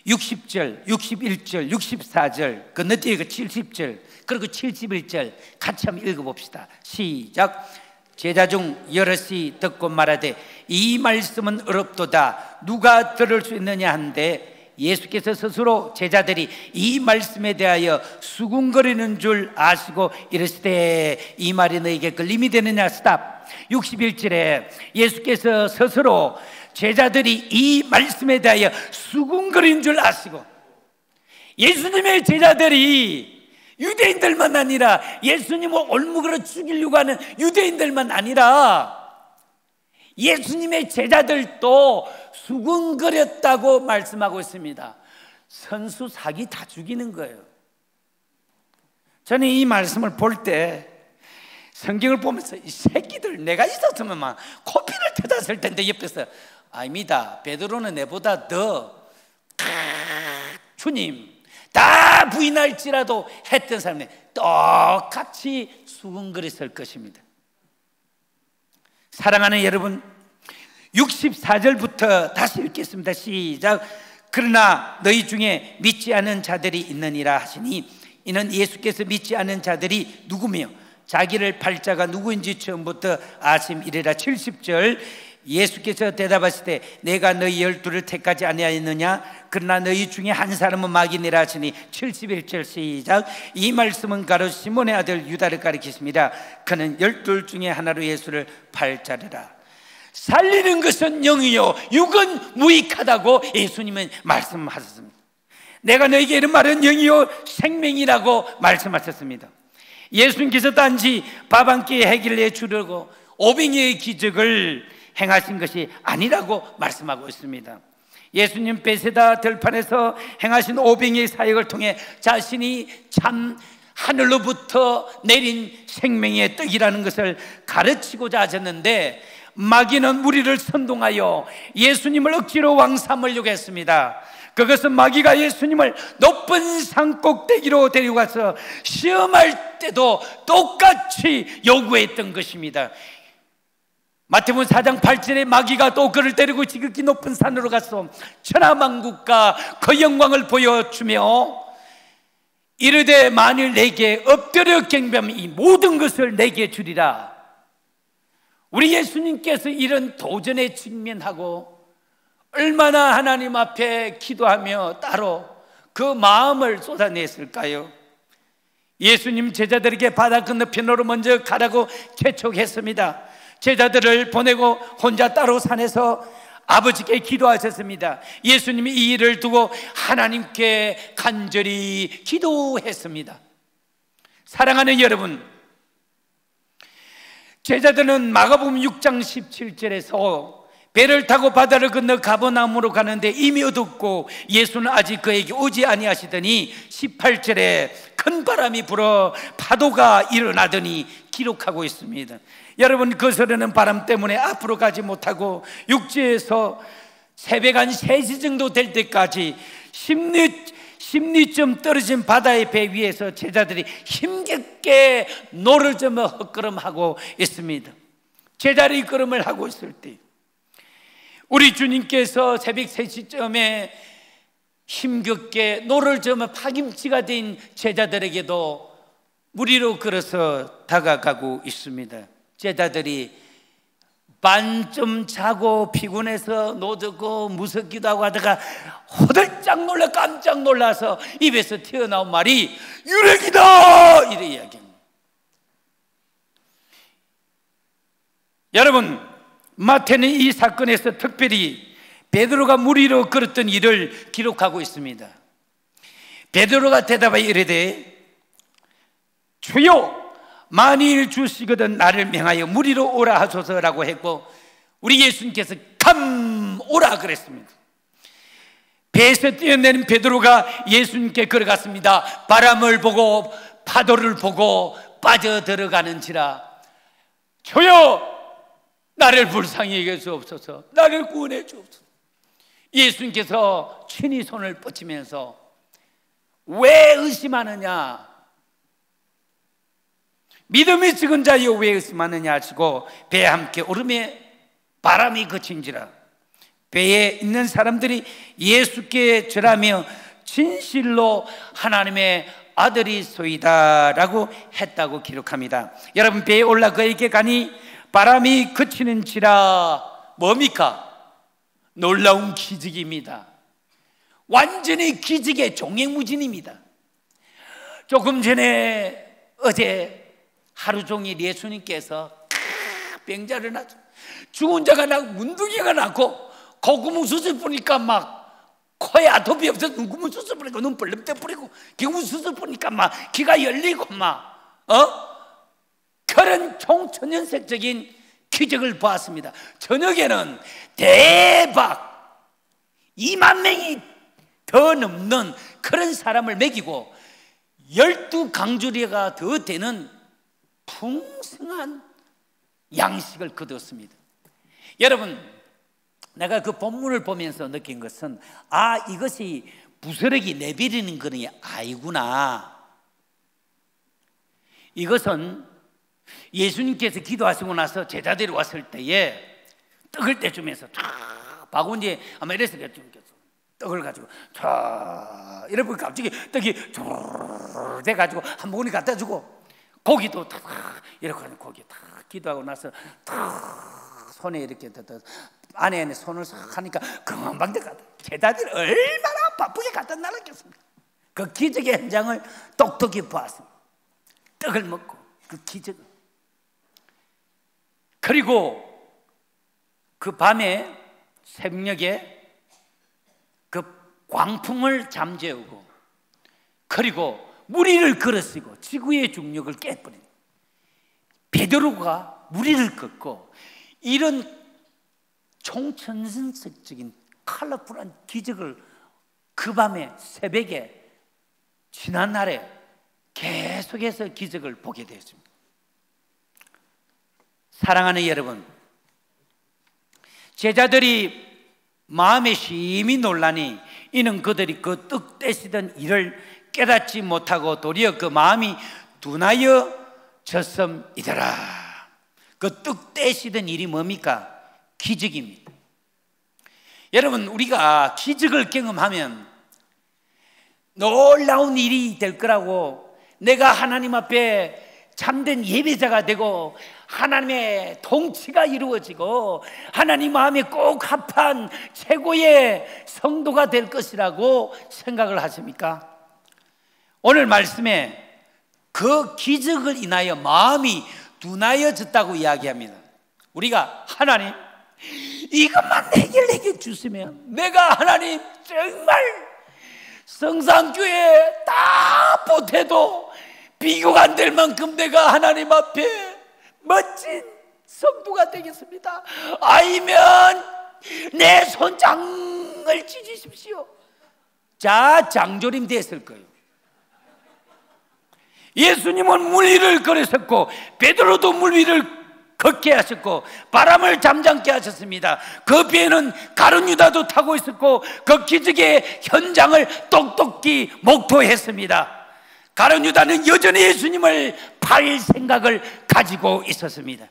60절, 61절, 64절 건너뛰고 70절 그리고 71절 같이 한번 읽어봅시다. 시작. 제자 중 여럿이 듣고 말하되 이 말씀은 어렵도다 누가 들을 수 있느냐 한데, 예수께서 스스로 제자들이 이 말씀에 대하여 수군거리는 줄 아시고 이르시되 이 말이 너에게 걸림이 되느냐. 스탑. 61절에 예수께서 스스로 제자들이 이 말씀에 대하여 수군거리는 줄 아시고, 예수님의 제자들이 유대인들만 아니라 예수님을 올무그러 죽이려고 하는 유대인들만 아니라 예수님의 제자들도 수군거렸다고 말씀하고 있습니다. 선수 사기 다 죽이는 거예요. 저는 이 말씀을 볼 때 성경을 보면서 이 새끼들 내가 있었으면 막 코피를 터졌을 텐데, 옆에서 아닙니다. 베드로는 내보다 더 주님 다 부인할지라도 했던 사람이 똑같이 수군거렸을 것입니다. 사랑하는 여러분, 64절부터 다시 읽겠습니다. 시작. 그러나 너희 중에 믿지 않은 자들이 있느니라 하시니, 이는 예수께서 믿지 않은 자들이 누구며 자기를 팔 자가 누구인지 처음부터 아심이래라. 70절 예수께서 대답하시되 내가 너희 12를 택하지 아니하였느냐. 그러나 너희 중에 한 사람은 마귀니라 하시니. 71절 시작. 이 말씀은 가로 시몬의 아들 유다를 가리키십니다. 그는 12 중에 하나로 예수를 팔 자리라. 살리는 것은 영이요 육은 무익하다고 예수님은 말씀하셨습니다. 내가 너에게 이런 말은 영이요 생명이라고 말씀하셨습니다. 예수님께서 단지 밥 한 끼에 해결해 주려고 500여의 기적을 행하신 것이 아니라고 말씀하고 있습니다. 예수님 베세다 들판에서 행하신 500여의 사역을 통해 자신이 참 하늘로부터 내린 생명의 떡이라는 것을 가르치고자 하셨는데, 마귀는 우리를 선동하여 예수님을 억지로 왕 삼으려고 했습니다. 그것은 마귀가 예수님을 높은 산꼭대기로 데리고 가서 시험할 때도 똑같이 요구했던 것입니다. 마태복음 4장 8절에 마귀가 또 그를 데리고 지극히 높은 산으로 가서 천하만국과 그 영광을 보여주며 이르되 만일 내게 엎드려 경배하면 이 모든 것을 내게 주리라. 우리 예수님께서 이런 도전에 직면하고 얼마나 하나님 앞에 기도하며 따로 그 마음을 쏟아냈을까요? 예수님 제자들에게 바다 건너편으로 먼저 가라고 재촉했습니다. 제자들을 보내고 혼자 따로 산에서 아버지께 기도하셨습니다. 예수님이 이 일을 두고 하나님께 간절히 기도했습니다. 사랑하는 여러분, 제자들은 마가복음 6장 17절에서 배를 타고 바다를 건너 가버나움으로 가는데 이미 어둡고 예수는 아직 그에게 오지 아니하시더니 18절에 큰 바람이 불어 파도가 일어나더니 기록하고 있습니다. 여러분, 그 소리는 바람 때문에 앞으로 가지 못하고 육지에서 새벽 한 3시 정도 될 때까지 10리쯤 떨어진 바다의 배 위에서 제자들이 힘겹게 노를 저으며 헛걸음하고 있습니다. 제자리 걸음을 하고 있을 때 우리 주님께서 새벽 3시쯤에 힘겹게 노를 저으며 파김치가 된 제자들에게도 물 위로 걸어서 다가가고 있습니다. 제자들이 반쯤 자고 피곤해서 노젓고 무섭기도 하고 하다가 호들짝 놀라 깜짝 놀라서 입에서 튀어나온 말이 유력이다! 이래 이야기합니다. 여러분, 마태는 이 사건에서 특별히 베드로가 물 위로 걸었던 일을 기록하고 있습니다. 베드로가 대답하여 이르되 주여 만일 주시거든 나를 명하여 물 위로 오라 하소서라고 했고 우리 예수님께서 감 오라 그랬습니다. 배에서 뛰어내린 베드로가 예수님께 걸어갔습니다. 바람을 보고 파도를 보고 빠져들어가는지라 주여 나를 불쌍히 여겨 주옵소서, 나를 구원해 주옵소서. 예수님께서 친히 손을 뻗치면서 왜 의심하느냐, 믿음이 적은 자여 왜 의심하느냐 하시고 배에 함께 오르매 바람이 그친지라 배에 있는 사람들이 예수께 절하며 진실로 하나님의 아들이소이다 라고 했다고 기록합니다. 여러분, 배에 올라 그에게 가니 바람이 그치는지라 뭡니까? 놀라운 기적입니다. 완전히 기적의 종횡무진입니다. 조금 전에 어제 하루 종일 예수님께서 병자를 낳고 죽은 자가 나고 문둥이가 낳고 콧구멍 수술 뿌니까 막 코에 아토피 없어서 눈구멍 수술 뿌리고 눈 벌렁대 뿌리고 기구 수술 뿌니까 막 귀가 열리고 막 그런 총천연색적인 기적을 보았습니다. 저녁에는 대박 2만 명이 더 넘는 그런 사람을 먹이고 12강주리가 더 되는 풍성한 양식을 거두었습니다. 여러분, 내가 그 본문을 보면서 느낀 것은 이것이 부스러기 내비리는 것이 아니구나. 이것은 예수님께서 기도하시고 나서 제자들이 왔을 때에 떡을 떼주면서 바구니에 아마 이랬을 때 떡을 가지고 이러고 갑자기 떡이 돼가지고 한 모금이 갖다 주고 고기도 이렇게 하는 고기 기도하고 나서 손에 이렇게 안에 손을 싹 하니까 금방 돼가다. 제자들이 얼마나 바쁘게 갖다 날았겠습니까? 그 기적의 현장을 똑똑히 보았습니다. 떡을 먹고 그 기적을. 그리고 그 밤에 새벽녘에 그 광풍을 잠재우고 그리고 물 위를 걸었으고 지구의 중력을 깨버린 베드로가 물 위를 걷고 이런 총천연색적인 컬러풀한 기적을 그 밤에 새벽에 지난날에 계속해서 기적을 보게 되었습니다. 사랑하는 여러분, 제자들이 마음에 심히 놀라니 이는 그들이 그 떡 떼시던 일을 깨닫지 못하고 도리어 그 마음이 둔하여 졌음이더라. 그 떡 떼시던 일이 뭡니까? 기적입니다. 여러분, 우리가 기적을 경험하면 놀라운 일이 될 거라고, 내가 하나님 앞에 참된 예배자가 되고 하나님의 통치가 이루어지고 하나님 마음에 꼭 합한 최고의 성도가 될 것이라고 생각을 하십니까? 오늘 말씀에 그 기적을 인하여 마음이 둔하여졌다고 이야기합니다. 우리가 하나님, 이것만 해결해 주시면 내가 하나님 정말 성산교회 다 보태도 비교가 안 될 만큼 내가 하나님 앞에 멋진 성도가 되겠습니다. 아니면 내 손장을 찢으십시오. 자, 장조림 됐을 거예요. 예수님은 물 위를 걸으셨고 베드로도 물 위를 걷게 하셨고 바람을 잠잠게 하셨습니다. 그 배에는 가룟 유다도 타고 있었고 그 기적의 현장을 똑똑히 목도했습니다. 가룟 유다는 여전히 예수님을 팔 생각을 가지고 있었습니다.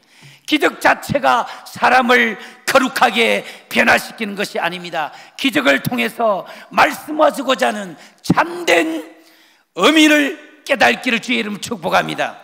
기적 자체가 사람을 거룩하게 변화시키는 것이 아닙니다. 기적을 통해서 말씀하시고자 하는 참된 의미를 깨닫기를 주의 이름으로 축복합니다.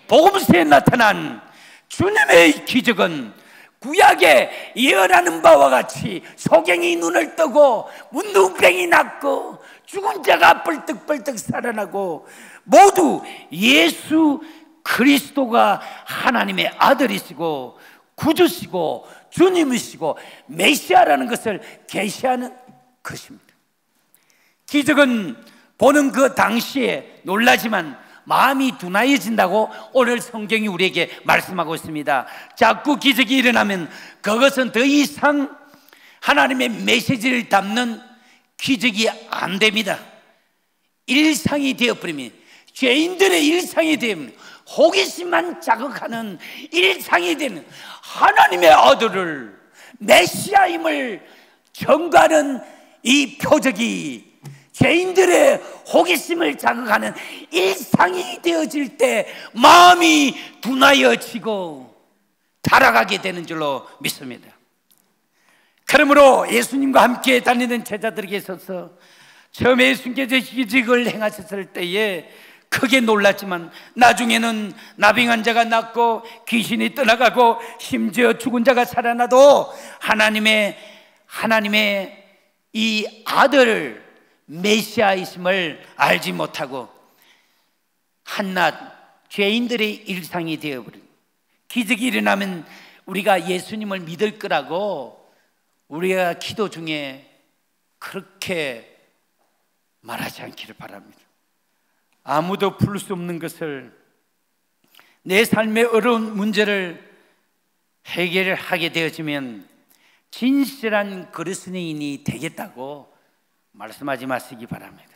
복음서에 나타난 주님의 기적은 구약에 예언하는 바와 같이 소경이 눈을 뜨고 문둥병이 낫고 죽은 자가 벌떡벌떡 살아나고 모두 예수 그리스도가 하나님의 아들이시고 구주시고 주님이시고 메시아라는 것을 계시하는 것입니다. 기적은 보는 그 당시에 놀라지만 마음이 둔하여진다고 오늘 성경이 우리에게 말씀하고 있습니다. 자꾸 기적이 일어나면 그것은 더 이상 하나님의 메시지를 담는 기적이 안 됩니다. 일상이 되어버리면, 죄인들의 일상이 되면, 호기심만 자극하는 일상이 되는 하나님의 아들을, 메시아임을 전가하는 이 표적이 죄인들의 호기심을 자극하는 일상이 되어질 때 마음이 둔하여지고 타락하게 되는 줄로 믿습니다. 그러므로 예수님과 함께 다니는 제자들에게 있어서 처음에 예수님께서 기적을 행하셨을 때에 크게 놀랐지만 나중에는 나병한 자가 낫고 귀신이 떠나가고 심지어 죽은 자가 살아나도 하나님의 이 아들을 메시아이심을 알지 못하고 한낱 죄인들의 일상이 되어버린, 기적이 일어나면 우리가 예수님을 믿을 거라고 우리가 기도 중에 그렇게 말하지 않기를 바랍니다. 아무도 풀 수 없는 것을, 내 삶의 어려운 문제를 해결하게 되어지면 진실한 그리스도인이 되겠다고 말씀하지 마시기 바랍니다.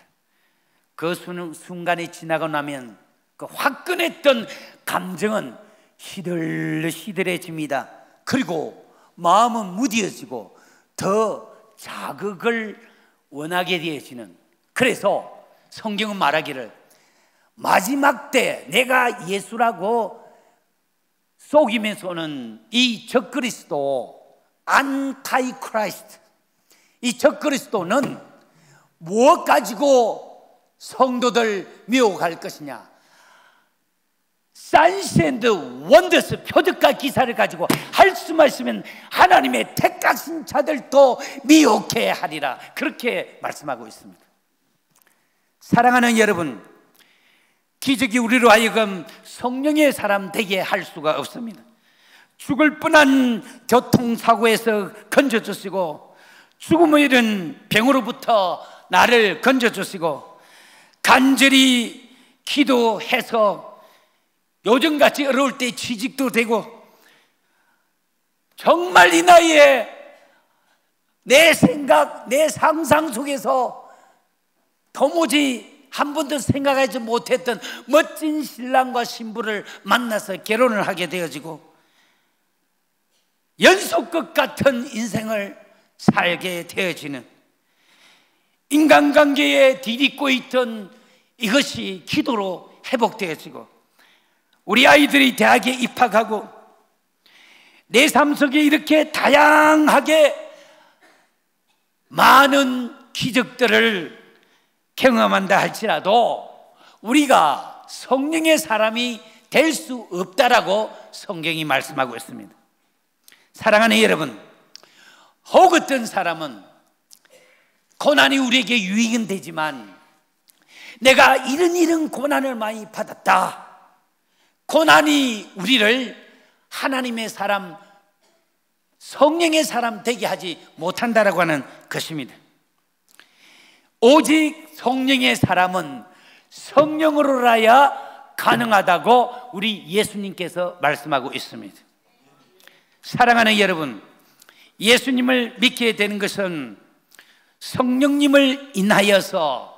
그 순간이 지나고 나면 그 화끈했던 감정은 시들시들해집니다. 그리고 마음은 무디어지고 더 자극을 원하게 되어지는, 그래서 성경은 말하기를 마지막 때 내가 예수라고 속이면서는 이 적그리스도, 안타이 크라이스트, 이 적그리스도는 무엇 가지고 성도들 미혹할 것이냐? 사인스 앤드 원더스, 표적과 기사를 가지고 할 수만 있으면 하나님의 택하신 자들도 미혹해 하리라, 그렇게 말씀하고 있습니다. 사랑하는 여러분, 기적이 우리로 하여금 성령의 사람 되게 할 수가 없습니다. 죽을 뻔한 교통사고에서 건져주시고 죽음을 이른 병으로부터 나를 건져주시고 간절히 기도해서 요즘같이 어려울 때 취직도 되고 정말 이 나이에 내 생각, 내 상상 속에서 도무지 한 번도 생각하지 못했던 멋진 신랑과 신부를 만나서 결혼을 하게 되어지고 연속극 같은 인생을 살게 되어지는, 인간관계에 디딛고 있던 이것이 기도로 회복되어지고 우리 아이들이 대학에 입학하고 내 삶 속에 이렇게 다양하게 많은 기적들을 경험한다 할지라도 우리가 성령의 사람이 될 수 없다라고 성경이 말씀하고 있습니다. 사랑하는 여러분, 혹 어떤 사람은 고난이 우리에게 유익은 되지만 내가 이런 고난을 많이 받았다, 고난이 우리를 하나님의 사람, 성령의 사람 되게 하지 못한다라고 하는 것입니다. 오직 성령의 사람은 성령으로라야 가능하다고 우리 예수님께서 말씀하고 있습니다. 사랑하는 여러분, 예수님을 믿게 되는 것은 성령님을 인하여서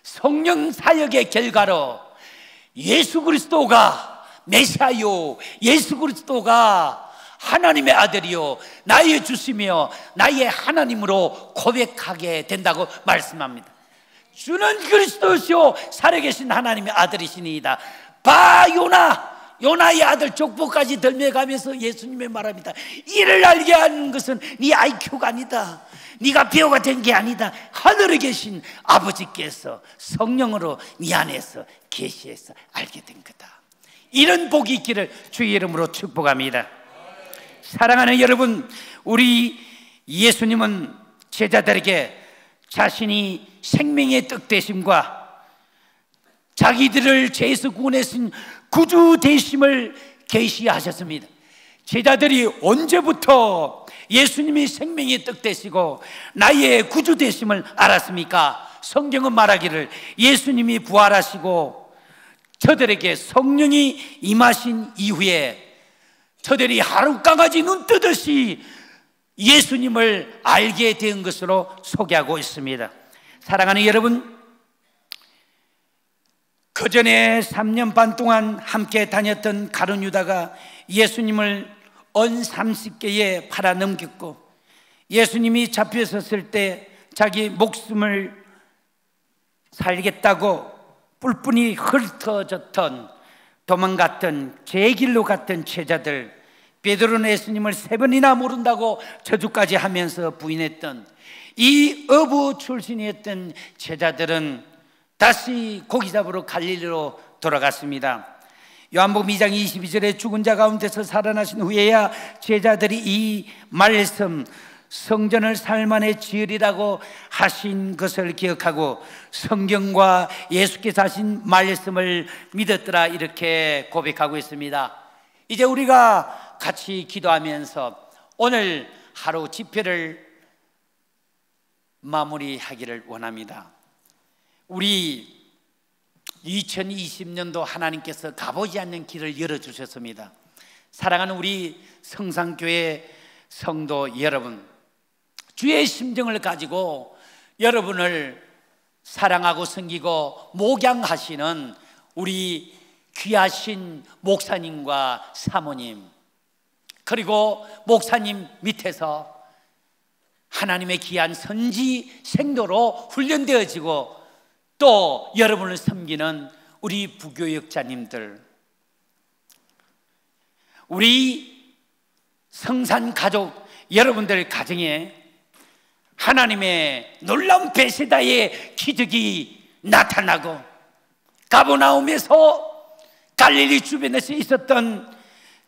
성령 사역의 결과로 예수 그리스도가 메시아요, 예수 그리스도가 하나님의 아들이요 나의 주시며 나의 하나님으로 고백하게 된다고 말씀합니다. 주는 그리스도시요 살아계신 하나님의 아들이시니이다. 봐 요나의 아들 족보까지 덜매가면서 예수님의 말합니다. 이를 알게 하는 것은 네 IQ가 아니다, 네가 배우가 된 게 아니다. 하늘에 계신 아버지께서 성령으로 네 안에서 계시해서 알게 된 거다. 이런 복이 있기를 주의 이름으로 축복합니다. 사랑하는 여러분, 우리 예수님은 제자들에게 자신이 생명의 떡 되심과 자기들을 죄에서 구원하신 구주 되심을 계시하셨습니다. 제자들이 언제부터 예수님이 생명의 떡 되시고 나의 구주 되심을 알았습니까? 성경은 말하기를 예수님이 부활하시고 저들에게 성령이 임하신 이후에 저들이 하룻강아지 눈 뜨듯이 예수님을 알게 된 것으로 소개하고 있습니다. 사랑하는 여러분, 그 전에 3년 반 동안 함께 다녔던 가룟 유다가 예수님을 언 30개에 팔아넘겼고 예수님이 잡혀섰을 때 자기 목숨을 살겠다고 뿔뿔이 흩어졌던 도망갔던 제 길로 갔던 제자들, 베드로는 예수님을 3번이나 모른다고 저주까지 하면서 부인했던 이 어부 출신이었던 제자들은 다시 고기 잡으러 갈릴리로 돌아갔습니다. 요한복음 2장 22절에 죽은 자 가운데서 살아나신 후에야 제자들이 이 말씀 성전을 살만에 지으리라고 하신 것을 기억하고 성경과 예수께서 하신 말씀을 믿었더라, 이렇게 고백하고 있습니다. 이제 우리가 같이 기도하면서 오늘 하루 집회를 마무리하기를 원합니다. 우리 2020년도 하나님께서 가보지 않는 길을 열어주셨습니다. 사랑하는 우리 성산교회 성도 여러분, 주의 심정을 가지고 여러분을 사랑하고 섬기고 목양하시는 우리 귀하신 목사님과 사모님, 그리고 목사님 밑에서 하나님의 귀한 선지 생도로 훈련되어지고 또 여러분을 섬기는 우리 부교역자님들, 우리 성산 가족 여러분들 가정에 하나님의 놀라운 베세다의 기적이 나타나고 가버나움에서 갈릴리 주변에서 있었던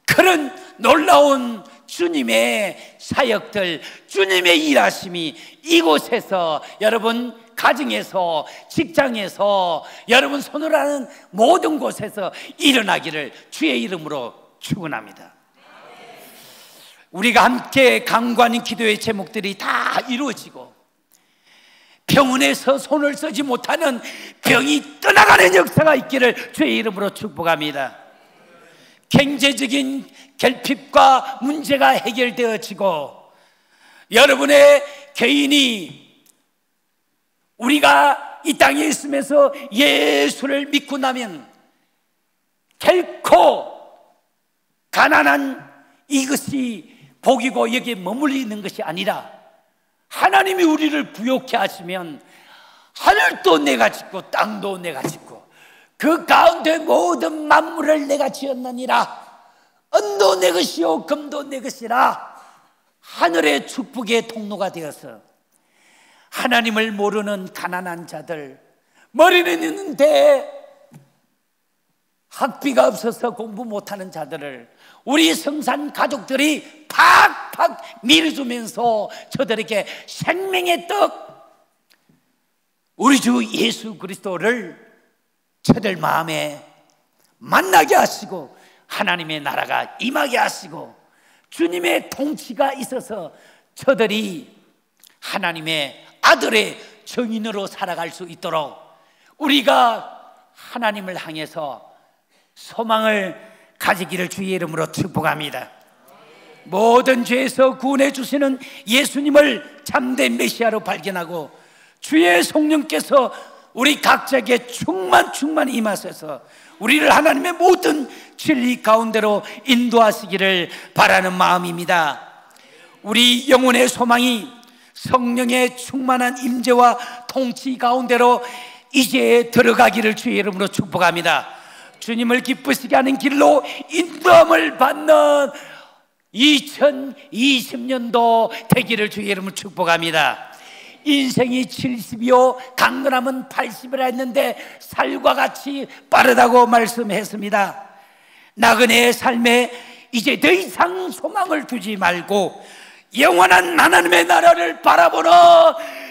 그런 놀라운 주님의 사역들, 주님의 일하심이 이곳에서 여러분 가정에서, 직장에서, 여러분 손을 하는 모든 곳에서 일어나기를 주의 이름으로 축원합니다. 우리가 함께 강구하는 기도의 제목들이 다 이루어지고 병원에서 손을 쓰지 못하는 병이 떠나가는 역사가 있기를 주의 이름으로 축복합니다. 경제적인 결핍과 문제가 해결되어지고 여러분의 개인이 우리가 이 땅에 있으면서 예수를 믿고 나면 결코 가난한 이것이 복이고 여기에 머물리는 것이 아니라 하나님이 우리를 부욕해 하시면 하늘도 내가 짓고 땅도 내가 짓고 그 가운데 모든 만물을 내가 지었느니라, 은도 내 것이요 금도 내 것이라 하늘의 축복의 통로가 되어서 하나님을 모르는 가난한 자들, 머리는 있는데 학비가 없어서 공부 못하는 자들을 우리 성산 가족들이 팍팍 밀어주면서 저들에게 생명의 떡, 우리 주 예수 그리스도를 저들 마음에 만나게 하시고 하나님의 나라가 임하게 하시고 주님의 통치가 있어서 저들이 하나님의 아들의 증인으로 살아갈 수 있도록 우리가 하나님을 향해서 소망을 가지기를 주의 이름으로 축복합니다. 모든 죄에서 구원해 주시는 예수님을 참된 메시아로 발견하고 주의 성령께서 우리 각자에게 충만 임하셔서 우리를 하나님의 모든 진리 가운데로 인도하시기를 바라는 마음입니다. 우리 영혼의 소망이 성령의 충만한 임재와 통치 가운데로 이제 들어가기를 주의 이름으로 축복합니다. 주님을 기쁘시게 하는 길로 인도함을 받는 2020년도 되기를 주의 이름으로 축복합니다. 인생이 70이요 강건함은 80이라 했는데 살과 같이 빠르다고 말씀했습니다. 나그네의 삶에 이제 더 이상 소망을 두지 말고 영원한 하나님의 나라를 바라보는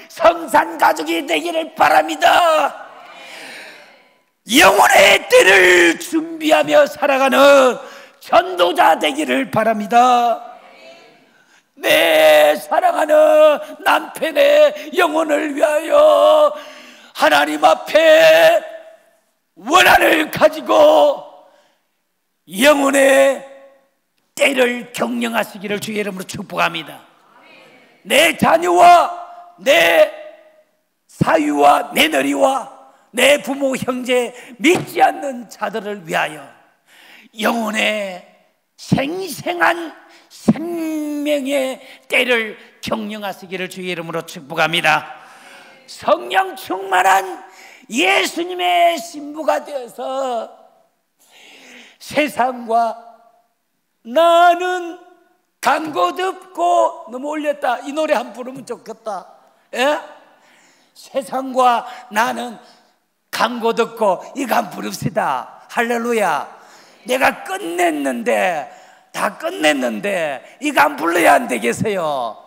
성산 가족이 되기를 바랍니다. 영혼의 때를 준비하며 살아가는 전도자 되기를 바랍니다. 내 사랑하는 남편의 영혼을 위하여 하나님 앞에 원한을 가지고 영혼의 때를 경영하시기를 주의 이름으로 축복합니다. 내 자녀와 내 사위와 며느리와 내 부모 형제 믿지 않는 자들을 위하여 영혼의 생생한 생명의 때를 경영하시기를 주의 이름으로 축복합니다. 성령 충만한 예수님의 신부가 되어서 세상과 나는 간고 덮고, 너무 올렸다. 이 노래 한 번 부르면 좋겠다. 예? 세상과 나는 간고 덮고, 이거 한 번 부릅시다. 할렐루야. 내가 다 끝냈는데 이거 안 불러야 안 되겠어요.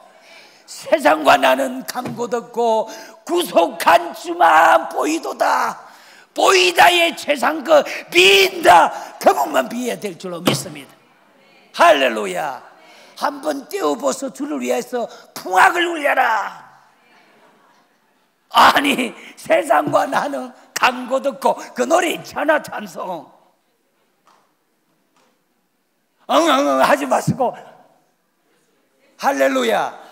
세상과 나는 간고 덮고 구속한 주만 보이도다. 보이다의 최상급 비인다. 그것만 비해야 될 줄로 믿습니다. 할렐루야. 한번 떼어보소. 주를 위해서 풍악을 울려라. 아니, 세상과 나는 간고 덮고, 그 노래 있잖아, 찬송. 엉엉엉 하지 마시고, 할렐루야.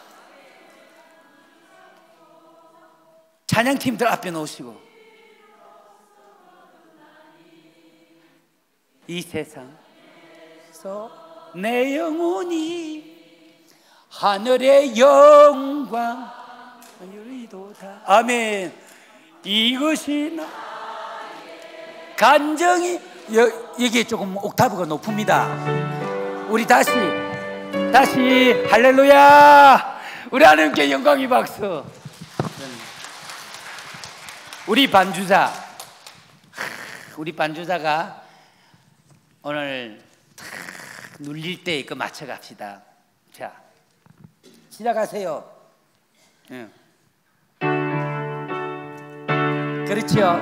찬양팀들 앞에 놓으시고, 이 세상에서 내 영혼이 하늘의 영광 이루리도다. 아멘. 이것이 나 간정이, 이게 조금 옥타브가 높습니다. 우리 다시 할렐루야. 우리 하나님께 영광이 박수. 우리 반주자가 오늘 눌릴 때 이거 맞춰갑시다. 자, 시작하세요. 그렇죠.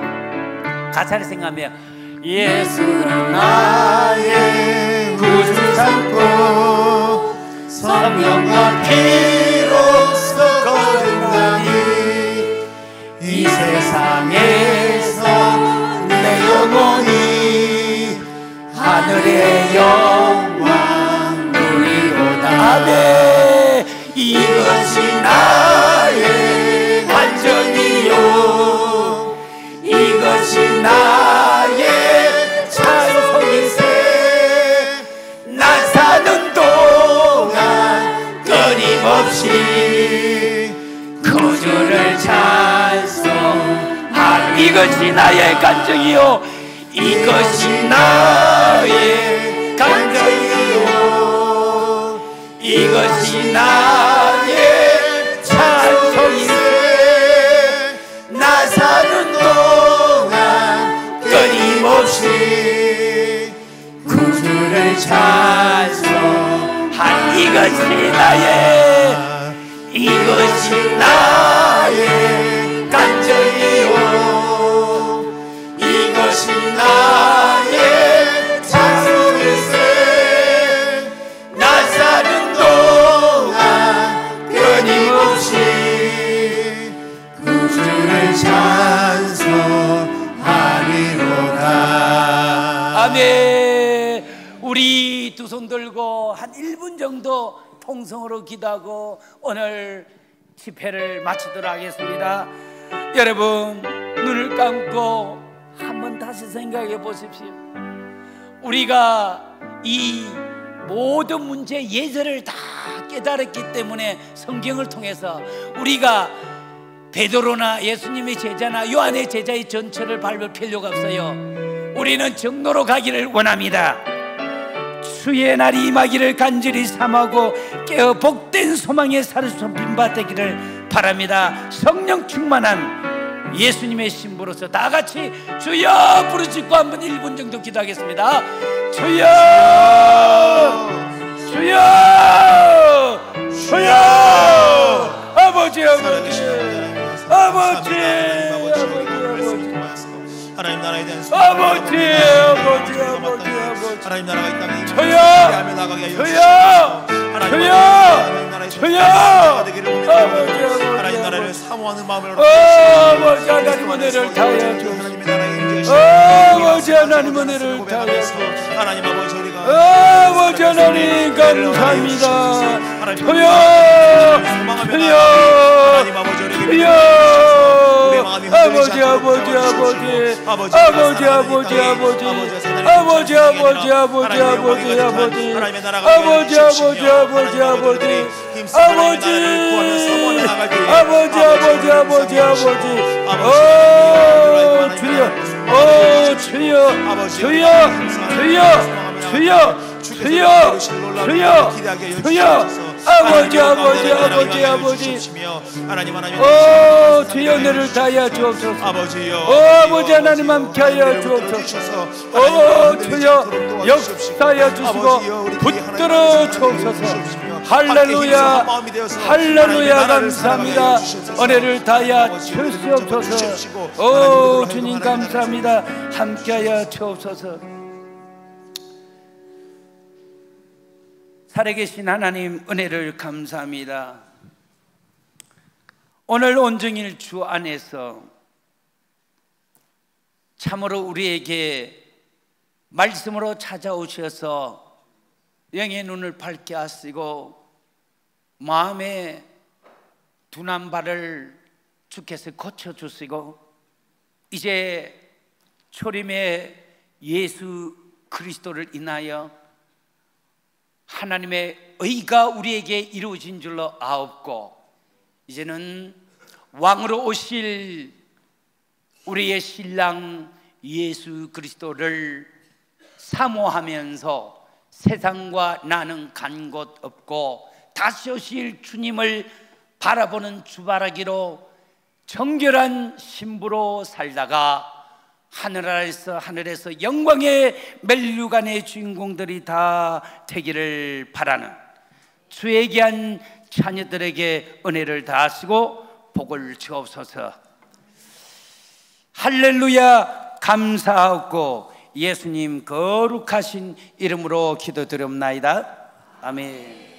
가사를 생각하면 예수는 나의 구주 삼고 성령과 피로써 거듭나니 이 세상에서 내 영혼이 하늘의 영광 누리도다. 아멘. 이것이 나의 간증이요, 이것이 나의 찬송일세. 나 사는 동안 끊임없이 구주를 찬송하리. 이것이 나의 간증이요, 이것이 나의 간증이요, 이것이 나의 간절이요, 이것이 나의 찬송일세. 나 사는 동안 끊임없이 구주를 찬송하리로다. 아멘. 우리 두 손 들고 한 1분 정도 통성으로 기도하고 오늘 집회를 마치도록 하겠습니다. 여러분, 눈을 감고 한번 다시 생각해 보십시오. 우리가 이 모든 문제 예절을 다 깨달았기 때문에 성경을 통해서 우리가 베드로나 예수님의 제자나 요한의 제자의 전철을 밟을 필요가 없어요. 우리는 정로로 가기를 원합니다. 주의 날이 임하기를 간절히 삼하고 깨어 복된 소망의 살으시는 빈밭되기를 바랍니다. 성령 충만한 예수님의 신부로서 다 같이 주여 부르짖고 한번 1분 정도 기도하겠습니다. 주여, 주여, 주여. 아버지, 아버지, 아버지, 하나님 나라에 대한 아버지, 아버지, 아버지, 하나님 나라가 이 땅에 저요, 저요, 하나님 나라를 사모하는 마음을 아버지 하나님 은혜를 다하여 주옵소서. 아버지 하나님 은혜를 다하여 주옵소서. 하나님 아버지 우리가 아버지 하나님 감사합니다. 저요, 저요, 저요. 아버지, 아버지, 아버지, 아버지, 아버지, 아버지, 아버지, 아버지, 아버지, 아버지, 아버지, 아버지, 아버지, 아버지, 아버지, 아버지, 아버지, 아버지, 오 주여, 오 주여, 주여, 주여, 주여, 주여, 주여, 주여. 아버지, 아버지, 아버지, 아버지, 오 주여 은혜를 다하여 주옵소서. 오 아버지 하나님 함께하여 주옵소서. 오 주여 역사하여 주시고 붙들어 주옵소서. 할렐루야, 할렐루야. 감사합니다. 은혜를 다하여 주시옵소서. 오 주님 감사합니다. 함께하여 주옵소서. 살아계신 하나님 은혜를 감사합니다. 오늘 온종일 주 안에서 참으로 우리에게 말씀으로 찾아오셔서 영의 눈을 밝게 하시고 마음의 둔한 발을 주께서 고쳐주시고 이제 초림의 예수 그리스도를 인하여 하나님의 의가 우리에게 이루어진 줄로 아옵고 이제는 왕으로 오실 우리의 신랑 예수 그리스도를 사모하면서 세상과 나는 간 곳 없고 다시 오실 주님을 바라보는 주바라기로 정결한 신부로 살다가 하늘에서 영광의 멜류관의 주인공들이 다 되기를 바라는 주의 귀한 자녀들에게 은혜를 다하시고 복을 주옵소서. 할렐루야. 감사하고 예수님 거룩하신 이름으로 기도드립나이다. 아멘.